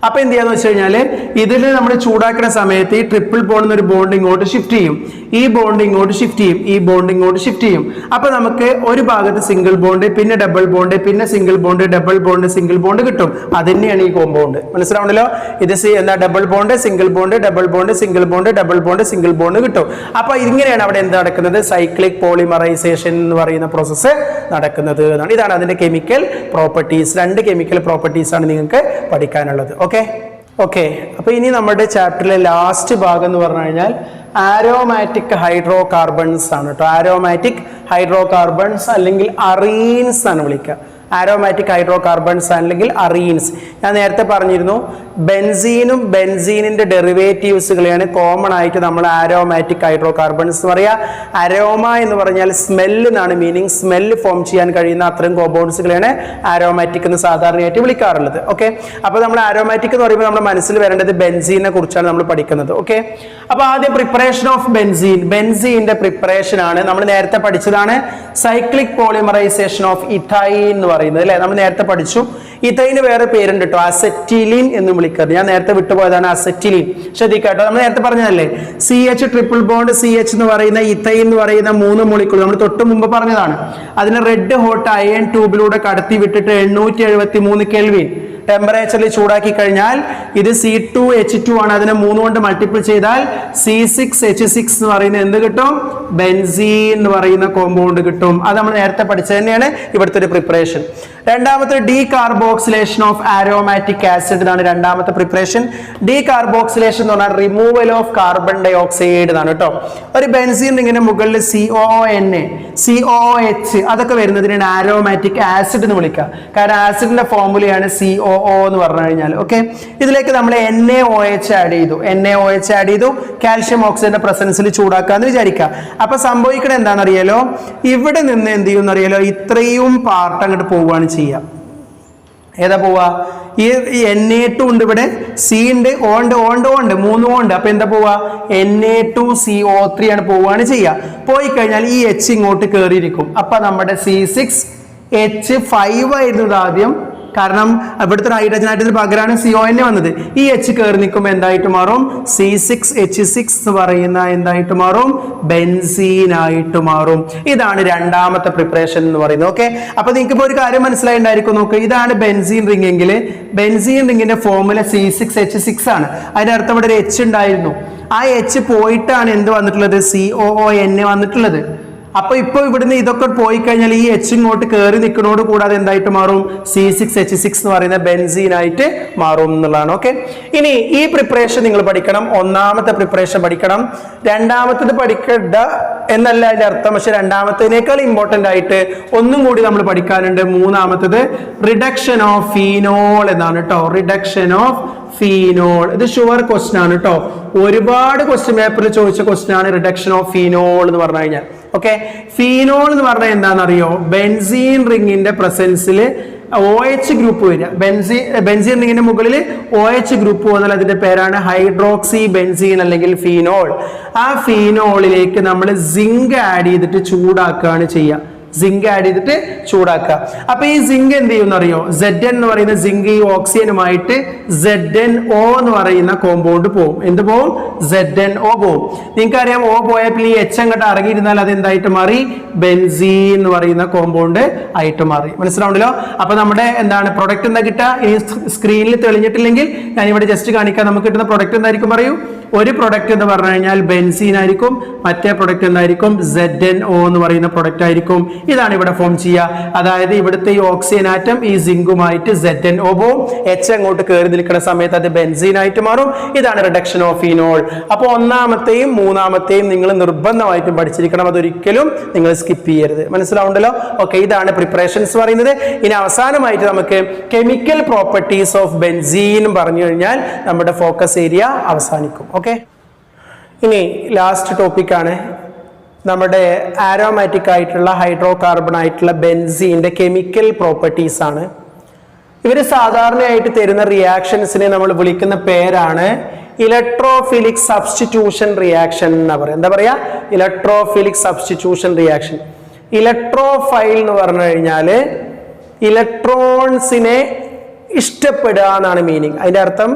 അപ്പൊ എന്ത് ചെയ്യാന്ന് വെച്ച് കഴിഞ്ഞാല് ഇതിൽ നമ്മൾ ചൂടാക്കുന്ന സമയത്ത് ഈ ട്രിപ്പിൾ ബോണ്ട് ഒരു ബോണ്ട് ഇങ്ങോട്ട് ഷിഫ്റ്റ് ചെയ്യും, ഈ ബോണ്ട് ഇങ്ങോട്ട് ഷിഫ്റ്റ് ചെയ്യും, ഈ ബോണ്ട് ഇങ്ങോട്ട് ഷിഫ്റ്റ് ചെയ്യും. അപ്പൊ നമുക്ക് ഒരു ഭാഗത്ത് സിംഗിൾ ബോണ്ട്, പിന്നെ ഡബിൾ ബോണ്ട്, പിന്നെ single bond, double bond, single bond കിട്ടും. അത് തന്നെയാണ് ഈ കോമ്പൗണ്ട്. മനസ്സിലാവണല്ലോ? ഇത് എന്താ? Double bond, single bond, double bond, single bond, double bond, single bond കിട്ടും. അപ്പൊ ഇങ്ങനെയാണ് അവിടെ എന്ത് നടക്കുന്നത്? സൈക്ലിക് പോളിമറൈസേഷൻ എന്ന് പറയുന്ന പ്രോസസ്സ് നടക്കുന്നത് എന്നാണ്. ഇതാണ് അതിന്റെ കെമിക്കൽ പ്രോപ്പർട്ടീസ്. 2 കെമിക്കൽ പ്രോപ്പർട്ടീസ് ആണ് നിങ്ങൾക്ക് പഠിക്കാനുള്ളത്. ഓക്കെ, അപ്പൊ ഇനി നമ്മുടെ ചാപ്റ്ററിലെ ലാസ്റ്റ് ഭാഗം എന്ന് പറഞ്ഞു കഴിഞ്ഞാൽ ആരോമാറ്റിക് ഹൈഡ്രോ കാർബൺസ് ആണ് കേട്ടോ. ആരോമാറ്റിക് ഹൈഡ്രോ കാർബൺസ് അല്ലെങ്കിൽ അറീൻസ് ആണ് വിളിക്കുക. ആരോമാറ്റിക് ഹൈഡ്രോ കാർബൺസ് അല്ലെങ്കിൽ അറീൻസ്. ഞാൻ നേരത്തെ പറഞ്ഞിരുന്നു ബെൻസീനും ബെൻസീനിന്റെ ഡെറിവേറ്റീവ്സുകളെയാണ് കോമൺ ആയിട്ട് നമ്മൾ ആരോമാറ്റിക് ഹൈഡ്രോ കാർബൺസ് എന്ന് പറയാ. അരോമ എന്ന് പറഞ്ഞാൽ സ്മെല്ല് എന്നാണ് മീനിങ്. സ്മെല്ല് ഫോം ചെയ്യാൻ കഴിയുന്ന അത്തരം കോമ്പൗണ്ട്സുകളെയാണ് ആരോമാറ്റിക് എന്ന് സാധാരണയായിട്ട് വിളിക്കാറുള്ളത്. ഓക്കെ, അപ്പൊ നമ്മൾ ആരോമാറ്റിക് എന്ന് പറയുമ്പോൾ നമ്മുടെ മനസ്സിൽ വരേണ്ടത് ബെൻസീനെ കുറിച്ചാണ് നമ്മൾ പഠിക്കുന്നത്. ഓക്കെ, അപ്പൊ ആദ്യം പ്രിപ്പറേഷൻ ഓഫ് ബെൻസീൻ. ബെൻസീന്റെ പ്രിപ്പറേഷൻ ആണ് നമ്മൾ നേരത്തെ പഠിച്ചതാണ്. സൈക്ലിക് പോളിമറൈസേഷൻ ഓഫ് ഇഥൈൻ എന്ന് പറയുന്നത് അല്ലെ, നമ്മൾ നേരത്തെ പഠിച്ചു. ഇഥൈന് വേറെ പേരുണ്ട് കേട്ടോ, അസെറ്റിലിൻ എന്ന് വിളിക്കുന്നത്. ഞാൻ നേരത്തെ വിട്ടുപോയതാണ് അസെറ്റിലിൻ. ശ്രദ്ധിക്കാട്ടോ, നമ്മൾ നേരത്തെ പറഞ്ഞതല്ലേ CH ട്രിപ്പിൾ ബോണ്ട് CH എന്ന് പറയുന്ന ഇഥൈൻ എന്ന് പറയുന്ന 3 മോളിക്യൂൾ നമ്മൾ തൊട്ട് മുമ്പ് പറഞ്ഞതാണ്. അതിനെ റെഡ് ഹോട്ട് അയൺ ട്യൂബിലൂടെ കടത്തി വിട്ടിട്ട് 873 കെൽവിൻ ടെമ്പറേച്ചറിൽ ചൂടാക്കി കഴിഞ്ഞാൽ ഇത് C2H2 ആണ്. അതിനെ 3 കൊണ്ട് മൾട്ടിപ്പിൾ ചെയ്താൽ C6H6 എന്ന് പറയുന്ന എന്ത് കിട്ടും? ബെൻസീൻ എന്ന് പറയുന്ന കോമ്പൗണ്ട് കിട്ടും. അത് നമ്മൾ നേരത്തെ പഠിച്ചത് തന്നെയാണ് ഇവിടുത്തെ ഒരു പ്രിപ്പറേഷൻ. രണ്ടാമത്തെ ഡീകാർബോക്സിലേഷൻ ഓഫ് ആരോമാറ്റിക് ആസിഡ് എന്നാണ് രണ്ടാമത്തെ പ്രിപ്പറേഷൻ. ഡീകാർബോക്സിലേഷൻ എന്ന് പറഞ്ഞാൽ റിമൂവൽ ഓഫ് കാർബൺ ഡൈ ഓക്സൈഡ് എന്നാണ് കേട്ടോ. ഒരു ബെൻസീൻ ഇങ്ങനെ മുകളിൽ COON, COOH അതൊക്കെ വരുന്നതിനാണ് ആരോമാറ്റിക് ആസിഡ് എന്ന് വിളിക്കുക. കാരണം ആസിഡിന്റെ ഫോർമുലയാണ് COO എന്ന് പറഞ്ഞു കഴിഞ്ഞാൽ. ഓക്കെ, ഇതിലേക്ക് നമ്മൾ NaOH ആഡ് ചെയ്തു. NaOH ആഡ് ചെയ്തു കാൽഷ്യം ഓക്സൈഡിന്റെ പ്രസൻസിൽ ചൂടാക്കാന്ന് വിചാരിക്കുക. അപ്പൊ സംഭവിക്കണത് എന്താണെന്നറിയാലോ? ഇവിടെ നിന്ന് എന്ത് ചെയ്യുമെന്നറിയാലോ? ഇത്രയും പാർട്ട് അങ്ങോട്ട് പോവുകയാണ് ചെയ്യാം. ഏതാ പോവാ? ഈ Na2 ഉണ്ട്, ഇവിടെ C ഉണ്ട്, O ഉണ്ട്, O ഉണ്ട്, O ഉണ്ട്, 3 O ഉണ്ട്. അപ്പൊ എന്താ പോവാ? Na2CO3 ആണ് പോവുകയാണ് ചെയ്യുക. പോയി കഴിഞ്ഞാൽ ഈ H ഇങ്ങോട്ട് കയറിയിരിക്കും. അപ്പൊ നമ്മുടെ C6H5 ആയിരുന്നു ആദ്യം. കാരണം ഇവിടുത്തെ ഹൈഡ്രജൻ ആയിട്ട് പകരമാണ് CON വന്നത്. ഈ H കയറി നിൽക്കുമ്പോൾ എന്തായിട്ട് മാറും? C6H6 എന്ന് പറയുന്ന എന്തായിട്ട് മാറും? ബെൻസീൻ ആയിട്ട് മാറും. ഇതാണ് രണ്ടാമത്തെ പ്രിപ്പറേഷൻ എന്ന് പറയുന്നത്. ഓക്കെ, അപ്പൊ നിങ്ങൾക്ക് ഇപ്പോൾ ഒരു കാര്യം മനസ്സിലായിട്ടുണ്ടായിരിക്കും. നോക്ക്, ഇതാണ് ബെൻസീൻ റിംഗ് എങ്കിൽ ബെൻസീൻ റിംഗിന്റെ ഫോർമുല C6H6 ആണ്. അതിന്റെ അർത്ഥം ഇവിടെ ഒരു H ഉണ്ടായിരുന്നു. ആ H പോയിട്ടാണ് എന്ത് വന്നിട്ടുള്ളത്? COON വന്നിട്ടുള്ളത്. അപ്പൊ ഇപ്പൊ ഇവിടുന്ന് ഇതൊക്കെ പോയി കഴിഞ്ഞാൽ ഈ H ഇങ്ങോട്ട് കയറി നിൽക്കുന്നതോട് കൂടാതെ എന്തായിട്ട് മാറും? C6H6 എന്ന് പറയുന്ന ബെൻസീൻ ആയിട്ട് മാറും എന്നുള്ളതാണ്. ഓക്കെ, ഇനി ഈ പ്രിപ്പറേഷൻ നിങ്ങൾ പഠിക്കണം. ഒന്നാമത്തെ പ്രിപ്പറേഷൻ പഠിക്കണം. രണ്ടാമത്തത് പഠിക്കണ്ട എന്നല്ല അതിന്റെ അർത്ഥം, പക്ഷെ രണ്ടാമത്തേനേക്കാൾ ഇമ്പോർട്ടന്റ് ആയിട്ട് ഒന്നും കൂടി നമ്മൾ പഠിക്കാനുണ്ട്. മൂന്നാമത്തത് റിഡക്ഷൻ ഓഫ് ഫീനോൾ എന്നാണ് കേട്ടോ. Reduction of phenol. ഇത് ഷുവർ ക്വസ്റ്റ്യൻ ആണ് കേട്ടോ. ഒരുപാട് ക്വസ്റ്റ്യൻ പേപ്പറിൽ ചോദിച്ച ക്വസ്റ്റ്യൻ ആണ് റിഡക്ഷൻ ഓഫ് ഫീനോൾ എന്ന് പറഞ്ഞു കഴിഞ്ഞാൽ. ഓക്കെ, ഫീനോൾ എന്ന് പറഞ്ഞാൽ എന്താണെന്നറിയോ? ബെൻസീൻ റിംഗിന്റെ പ്രസൻസിൽ OH ഗ്രൂപ്പ് വരിക. ബെൻസീൻ റിംഗിന്റെ മുകളിൽ OH ഗ്രൂപ്പ് വന്നാൽ അതിന്റെ പേരാണ് ഹൈഡ്രോക്സി ബെൻസീൻ അല്ലെങ്കിൽ ഫീനോൾ. ആ ഫീനോളിലേക്ക് നമ്മൾ സിങ്ക് ആഡ് ചെയ്തിട്ട് ചൂടാക്കുകയാണ് ചെയ്യുക. സിങ്ക് ആഡ് ചെയ്തിട്ട് ചൂടാക്കുക. അപ്പൊ ഈ സിങ്ക് എന്ത് ചെയ്യുമെന്ന് അറിയോ? Zn എന്ന് പറയുന്ന സിങ്ക് ഈ ഓക്സിജനുമായിട്ട് ZnO എന്ന് പറയുന്ന കോമ്പൗണ്ട് പോകും. എന്ത് പോവും? ZnO പോവും. നിങ്ങൾക്കറിയാം, O പോയപ്പോൾ ഈ H അങ്ങോട്ട് ഇറങ്ങിയിരുന്നാൽ അത് എന്തായിട്ട് മാറി? ബെൻസീൻ എന്ന് പറയുന്ന കോമ്പൗണ്ട് ആയിട്ട് മാറി. മനസ്സിലാവുണ്ടല്ലോ? അപ്പൊ നമ്മുടെ എന്താണ് പ്രൊഡക്റ്റ് എന്താ കിട്ടുക? ഈ സ്ക്രീനിൽ തെളിഞ്ഞിട്ടില്ലെങ്കിൽ ഞാൻ ഇവിടെ ജസ്റ്റ് കാണിക്കാം. നമുക്ക് കിട്ടുന്ന പ്രൊഡക്റ്റ് എന്തായിരിക്കും പറയൂ? ഒരു പ്രൊഡക്റ്റ് എന്ന് പറഞ്ഞു കഴിഞ്ഞാൽ ബെൻസീൻ ആയിരിക്കും. മറ്റേ പ്രൊഡക്റ്റ് എന്തായിരിക്കും? ZnO എന്ന് പറയുന്ന പ്രൊഡക്റ്റ് ആയിരിക്കും. ഇതാണ് ഇവിടെ ഫോം ചെയ്യുക. അതായത് ഇവിടുത്തെ ഈ ഓക്സിജൻ ആറ്റം ഈ സിങ്കുമായിട്ട് ZnO പോവും. H അങ്ങോട്ട് കയറി നിൽക്കുന്ന സമയത്ത് അത് ബെൻസീൻ ആയിട്ട് മാറും. ഇതാണ് റിഡക്ഷൻ ഓഫ് ഫീനോൾ. അപ്പോൾ ഒന്നാമത്തെയും മൂന്നാമത്തെയും നിങ്ങൾ നിർബന്ധമായിട്ടും പഠിച്ചിരിക്കണം. അതൊരിക്കലും നിങ്ങൾ സ്കിപ്പ് ചെയ്യരുത്. മനസ്സിലാവുണ്ടല്ലോ? ഓക്കെ, ഇതാണ് പ്രിപ്പറേഷൻസ് പറയുന്നത്. ഇനി അവസാനമായിട്ട് നമുക്ക് കെമിക്കൽ പ്രോപ്പർട്ടീസ് ഓഫ് ബെൻസീൻ പറഞ്ഞു കഴിഞ്ഞാൽ നമ്മുടെ ഫോക്കസ് ഏരിയ അവസാനിക്കും. ഓക്കെ, ഇനി ലാസ്റ്റ് ടോപ്പിക്കാണ് നമ്മുടെ ആരോമാറ്റിക് ആയിട്ടുള്ള ഹൈഡ്രോ കാർബൺ ആയിട്ടുള്ള ബെൻസീന്റെ കെമിക്കൽ പ്രോപ്പർട്ടീസ് ആണ്. ഇവർ സാധാരണയായിട്ട് തരുന്ന റിയാക്ഷൻസിനെ നമ്മൾ വിളിക്കുന്ന പേരാണ് ഇലക്ട്രോഫിലിക് സബ്സ്റ്റിറ്റ്യൂഷൻ റിയാക്ഷൻ എന്ന് പറയാം. എന്താ പറയാ? Electrophilic substitution reaction. ഇലക്ട്രോഫൈൽ എന്ന് പറഞ്ഞു കഴിഞ്ഞാൽ ഇലക്ട്രോൺസിനെ ഇഷ്ടപ്പെടുക എന്നാണ് മീനിങ്. അതിന്റെ അർത്ഥം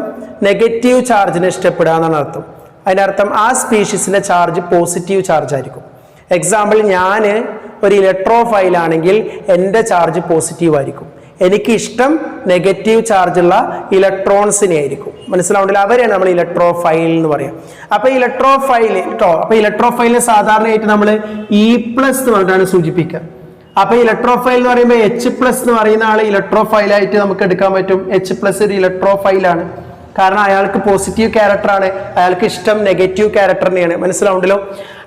നെഗറ്റീവ് ചാർജിനെ ഇഷ്ടപ്പെടുക എന്നാണ് അർത്ഥം. അതിന്റെ അർത്ഥം ആ സ്പീഷീസിന്റെ ചാർജ് പോസിറ്റീവ് ചാർജ് ആയിരിക്കും. എക്സാമ്പിൾ, ഞാൻ ഒരു ഇലക്ട്രോഫൈൽ ആണെങ്കിൽ എൻ്റെ ചാർജ് പോസിറ്റീവ് ആയിരിക്കും. എനിക്ക് ഇഷ്ടം നെഗറ്റീവ് ചാർജുള്ള ഇലക്ട്രോൺസിനെ ആയിരിക്കും. മനസ്സിലാവുന്നില്ല? അവരെയാണ് നമ്മൾ ഇലക്ട്രോഫൈൽ എന്ന് പറയാം. അപ്പൊ ഇലക്ട്രോഫൈൽ കേട്ടോ. അപ്പൊ ഇലക്ട്രോഫൈലിനെ സാധാരണയായിട്ട് നമ്മൾ E+ എന്ന് പറഞ്ഞിട്ടാണ് സൂചിപ്പിക്കുക. അപ്പൊ ഇലക്ട്രോഫൈൽ എന്ന് പറയുമ്പോൾ H+ എന്ന് പറയുന്ന ആള് ഇലക്ട്രോഫൈലായിട്ട് നമുക്ക് എടുക്കാൻ പറ്റും. H+ ഒരു ഇലക്ട്രോഫൈലാണ്. കാരണം അയാൾക്ക് പോസിറ്റീവ് ക്യാരക്ടർ ആണ്, അയാൾക്ക് ഇഷ്ടം നെഗറ്റീവ് ക്യാരക്ടറിനെയാണ്. മനസ്സിലാവുണ്ടല്ലോ?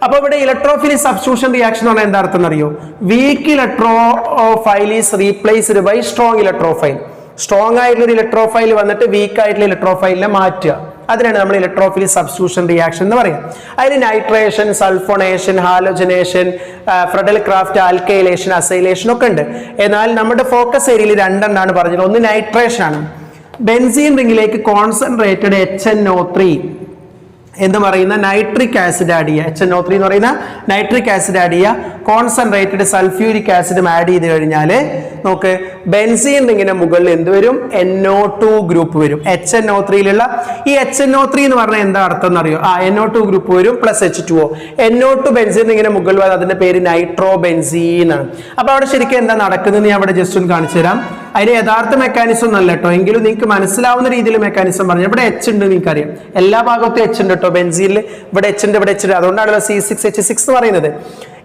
അപ്പൊ ഇവിടെ ഇലക്ട്രോഫിലിക് സബ്സ്റ്റിറ്റ്യൂഷൻ റിയാക്ഷൻ എന്ന് പറഞ്ഞാൽ എന്താ അർത്ഥം എന്നറിയോ? Weak electrophile is replaced by strong electrophile. Strong ആയിട്ടുള്ള ഒരു ഇലക്ട്രോഫൈൽ വന്നിട്ട് വീക്ക് ആയിട്ടുള്ള ഇലക്ട്രോഫൈലിനെ മാറ്റുക. അതിനാണ് നമ്മൾ ഇലക്ട്രോഫിലിക് സബ്സ്റ്റിറ്റ്യൂഷൻ റിയാക്ഷൻ എന്ന് പറയാം. അതിൽ nitration, sulphonation, halogenation, Friedel Crafts, alkylation, acylation ഒക്കെ ഉണ്ട്. എന്നാൽ നമ്മുടെ ഫോക്കസ് ഏരിയയിൽ രണ്ടെണ്ണാണ് പറഞ്ഞത്. ഒന്ന് നൈട്രേഷൻ ആണ്. ബെൻസീൻ റിംഗിലേക്ക് കോൺസെൻട്രേറ്റഡ് HNO3 എന്ന് പറയുന്ന നൈട്രിക് ആസിഡ് ആഡ് ചെയ്യുക. HNO3 എന്ന് പറയുന്ന നൈട്രിക് ആസിഡ് ആഡ് ചെയ്യുക. കോൺസെൻട്രേറ്റഡ് സൾഫ്യൂരിക് ആസിഡും ആഡ് ചെയ്ത് കഴിഞ്ഞാൽ നോക്ക്, ബെൻസീൻ റിംഗിന്റെ മുകളിൽ എന്ത് വരും? NO2 ഗ്രൂപ്പ് വരും. HNO3യിലുള്ള ഈ HNO3 എന്ന് പറഞ്ഞാൽ എന്താ അർത്ഥം എന്നറിയോ? NO2 ഗ്രൂപ്പ് വരും പ്ലസ് H2O. NO2 ബെൻസീൻ റിംഗിന്റെ മുകളിൽ അതിന്റെ പേര് നൈട്രോ ബെൻസീൻ ആണ്. അപ്പൊ അവിടെ ശരിക്കും എന്താ നടക്കുന്നത് ഞാൻ അവിടെ ജസ്റ്റ് ഒന്ന് കാണിച്ചു തരാം. അതിന് യഥാർത്ഥ മെക്കാനിസം ഒന്നല്ല കേട്ടോ, എങ്കിലും നിങ്ങൾക്ക് മനസ്സിലാവുന്ന രീതിയിൽ മെക്കാനിസം പറഞ്ഞു. ഇവിടെ എച്ച് ഉണ്ട് നിങ്ങൾക്കറിയാം, എല്ലാ ഭാഗത്തും എച്ച് ഉണ്ട് കേട്ടോ ബെൻസീനിൽ. ഇവിടെ എച്ച് ഉണ്ട്, ഇവിടെ എച്ച് ഉണ്ട്, അതുകൊണ്ടാണല്ലോ C6H6 എന്ന് പറയുന്നത്.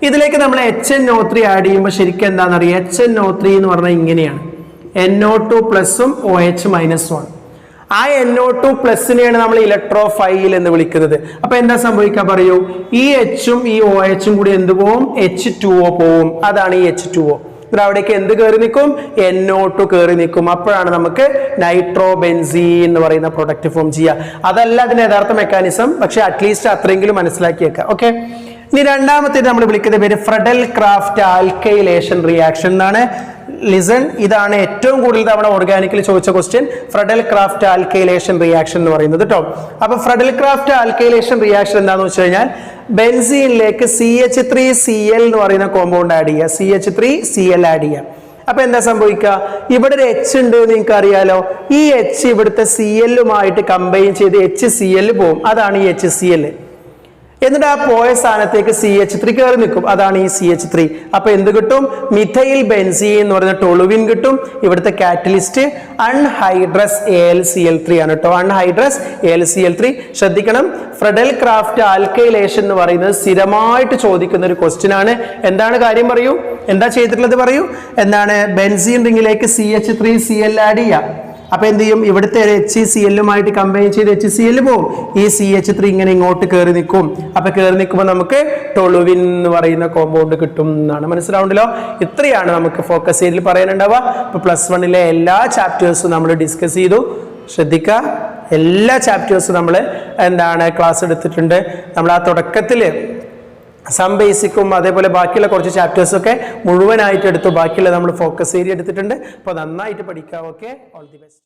ഇതിലേക്ക് നമ്മൾ HNO3 ആഡ് ചെയ്യുമ്പോൾ ശരിക്കും എന്താണെന്ന് അറിയാം, HNO3 എന്ന് പറഞ്ഞാൽ ഇങ്ങനെയാണ്, NO2 പ്ലസും OH മൈനസും ആണ്. ആ NO2 പ്ലസിനെയാണ് നമ്മൾ ഇലക്ട്രോഫൈൽ എന്ന് വിളിക്കുന്നത്. അപ്പൊ എന്താ സംഭവിക്കാൻ പറയൂ, ഈ എച്ചും ഈ OH കൂടി എന്ത് പോവും, H2O പോവും. അതാണ് ഈ H2O. അവിടേക്ക് എന്ത് കയറി നിൽക്കും, NO2 കയറി നിൽക്കും. അപ്പോഴാണ് നമുക്ക് നൈട്രോബെൻസീൻ എന്ന് പറയുന്ന പ്രൊഡക്റ്റ് ഫോം ചെയ്യുക. അതല്ല അതിന്റെ യഥാർത്ഥ മെക്കാനിസം, പക്ഷെ അറ്റ്ലീസ്റ്റ് അത്രയെങ്കിലും മനസ്സിലാക്കിയേക്കാം. ഓക്കെ, ഇനി രണ്ടാമത്തെ നമ്മൾ വിളിക്കുന്ന പേര് ഫ്രെഡൽ ക്രാഫ്റ്റ് ആൽക്കൈലേഷൻ റിയാക്ഷൻ എന്നാണ്. ലിസൺ, ഇതാണ് ഏറ്റവും കൂടുതൽ തവണ ഓർഗാനിക്കിൽ ചോദിച്ച ക്വസ്റ്റ്യൻ, ഫ്രെഡൽ ക്രാഫ്റ്റ് ആൽക്കൈലേഷൻ റിയാക്ഷൻ എന്ന് പറയുന്നത് കേട്ടോ. അപ്പൊ ഫ്രെഡൽ ക്രാഫ്റ്റ് ആൽക്കൈലേഷൻ റിയാക്ഷൻ എന്താണെന്ന് വെച്ച് കഴിഞ്ഞാൽ ബെൻസീനിലേക്ക് CH3Cl എന്ന് പറയുന്ന കോമ്പൗണ്ട് ആഡ് ചെയ്യുക, CH3Cl ആഡ് ചെയ്യുക. അപ്പൊ എന്താ സംഭവിക്കുക, ഇവിടെ ഒരു H ഉണ്ട് നിങ്ങൾക്ക് അറിയാലോ, ഈ H ഇവിടുത്തെ Cl-ഉമായിട്ട് കമ്പൈൻ ചെയ്ത് HCl പോകും, അതാണ് ഈ HCl. എന്നിട്ട് ആ പോയ സ്ഥാനത്തേക്ക് CH3 കയറി നിൽക്കും, അതാണ് ഈ CH3. അപ്പൊ എന്ത് കിട്ടും, മിഥൈൽ ബെൻസീൻ എന്ന് പറയുന്ന ടൊളുവിൻ കിട്ടും. ഇവിടുത്തെ കാറ്റലിസ്റ്റ് അൺഹൈഡ്രസ് AlCl3 ആണ് കേട്ടോ, അൺഹൈഡ്രസ് AlCl3. ശ്രദ്ധിക്കണം, ഫ്രെഡൽ ക്രാഫ്റ്റ് ആൽക്കൈലേഷൻ എന്ന് പറയുന്നത് സ്ഥിരമായിട്ട് ചോദിക്കുന്ന ഒരു ക്വസ്റ്റ്യൻ ആണ്. എന്താണ് കാര്യം പറയൂ, എന്താ ചെയ്തിട്ടുള്ളത് പറയൂ. എന്താണ്, ബെൻസീൻ റിംഗിലേക്ക് CH3Cl ആഡ് ചെയ്യാം. അപ്പൊ എന്ത് ചെയ്യും, ഇവിടുത്തെ HCl-ഉമായിട്ട് കമ്പൈൻ ചെയ്ത് HCl പോകും, ഈ CH3 ഇങ്ങനെ ഇങ്ങോട്ട് കയറി നിൽക്കും. അപ്പൊ കയറി നിൽക്കുമ്പോൾ നമുക്ക് ടൊളുവിൻ എന്ന് പറയുന്ന കോമ്പൗണ്ട് കിട്ടും എന്നാണ്. മനസ്സിലാവുണ്ടല്ലോ. ഇത്രയാണ് നമുക്ക് ഫോക്കസ് ഏരിയയിൽ പറയാനുണ്ടാവുക. ഇപ്പൊ +1 എല്ലാ ചാപ്റ്റേഴ്സും നമ്മൾ ഡിസ്കസ് ചെയ്തു. ശ്രദ്ധിക്കുക, എല്ലാ ചാപ്റ്റേഴ്സും നമ്മൾ ക്ലാസ് എടുത്തിട്ടുണ്ട്. നമ്മൾ ആ തുടക്കത്തില് സം ബേസിക്കും അതേപോലെ ബാക്കിയുള്ള കുറച്ച് ചാപ്റ്റേഴ്സൊക്കെ മുഴുവനായിട്ട് എടുത്തു, ബാക്കിയുള്ള നമ്മൾ ഫോക്കസ് ഏരിയ എടുത്തിട്ടുണ്ട്. അപ്പോൾ നന്നായിട്ട് പഠിക്കാം. Okay, all the best.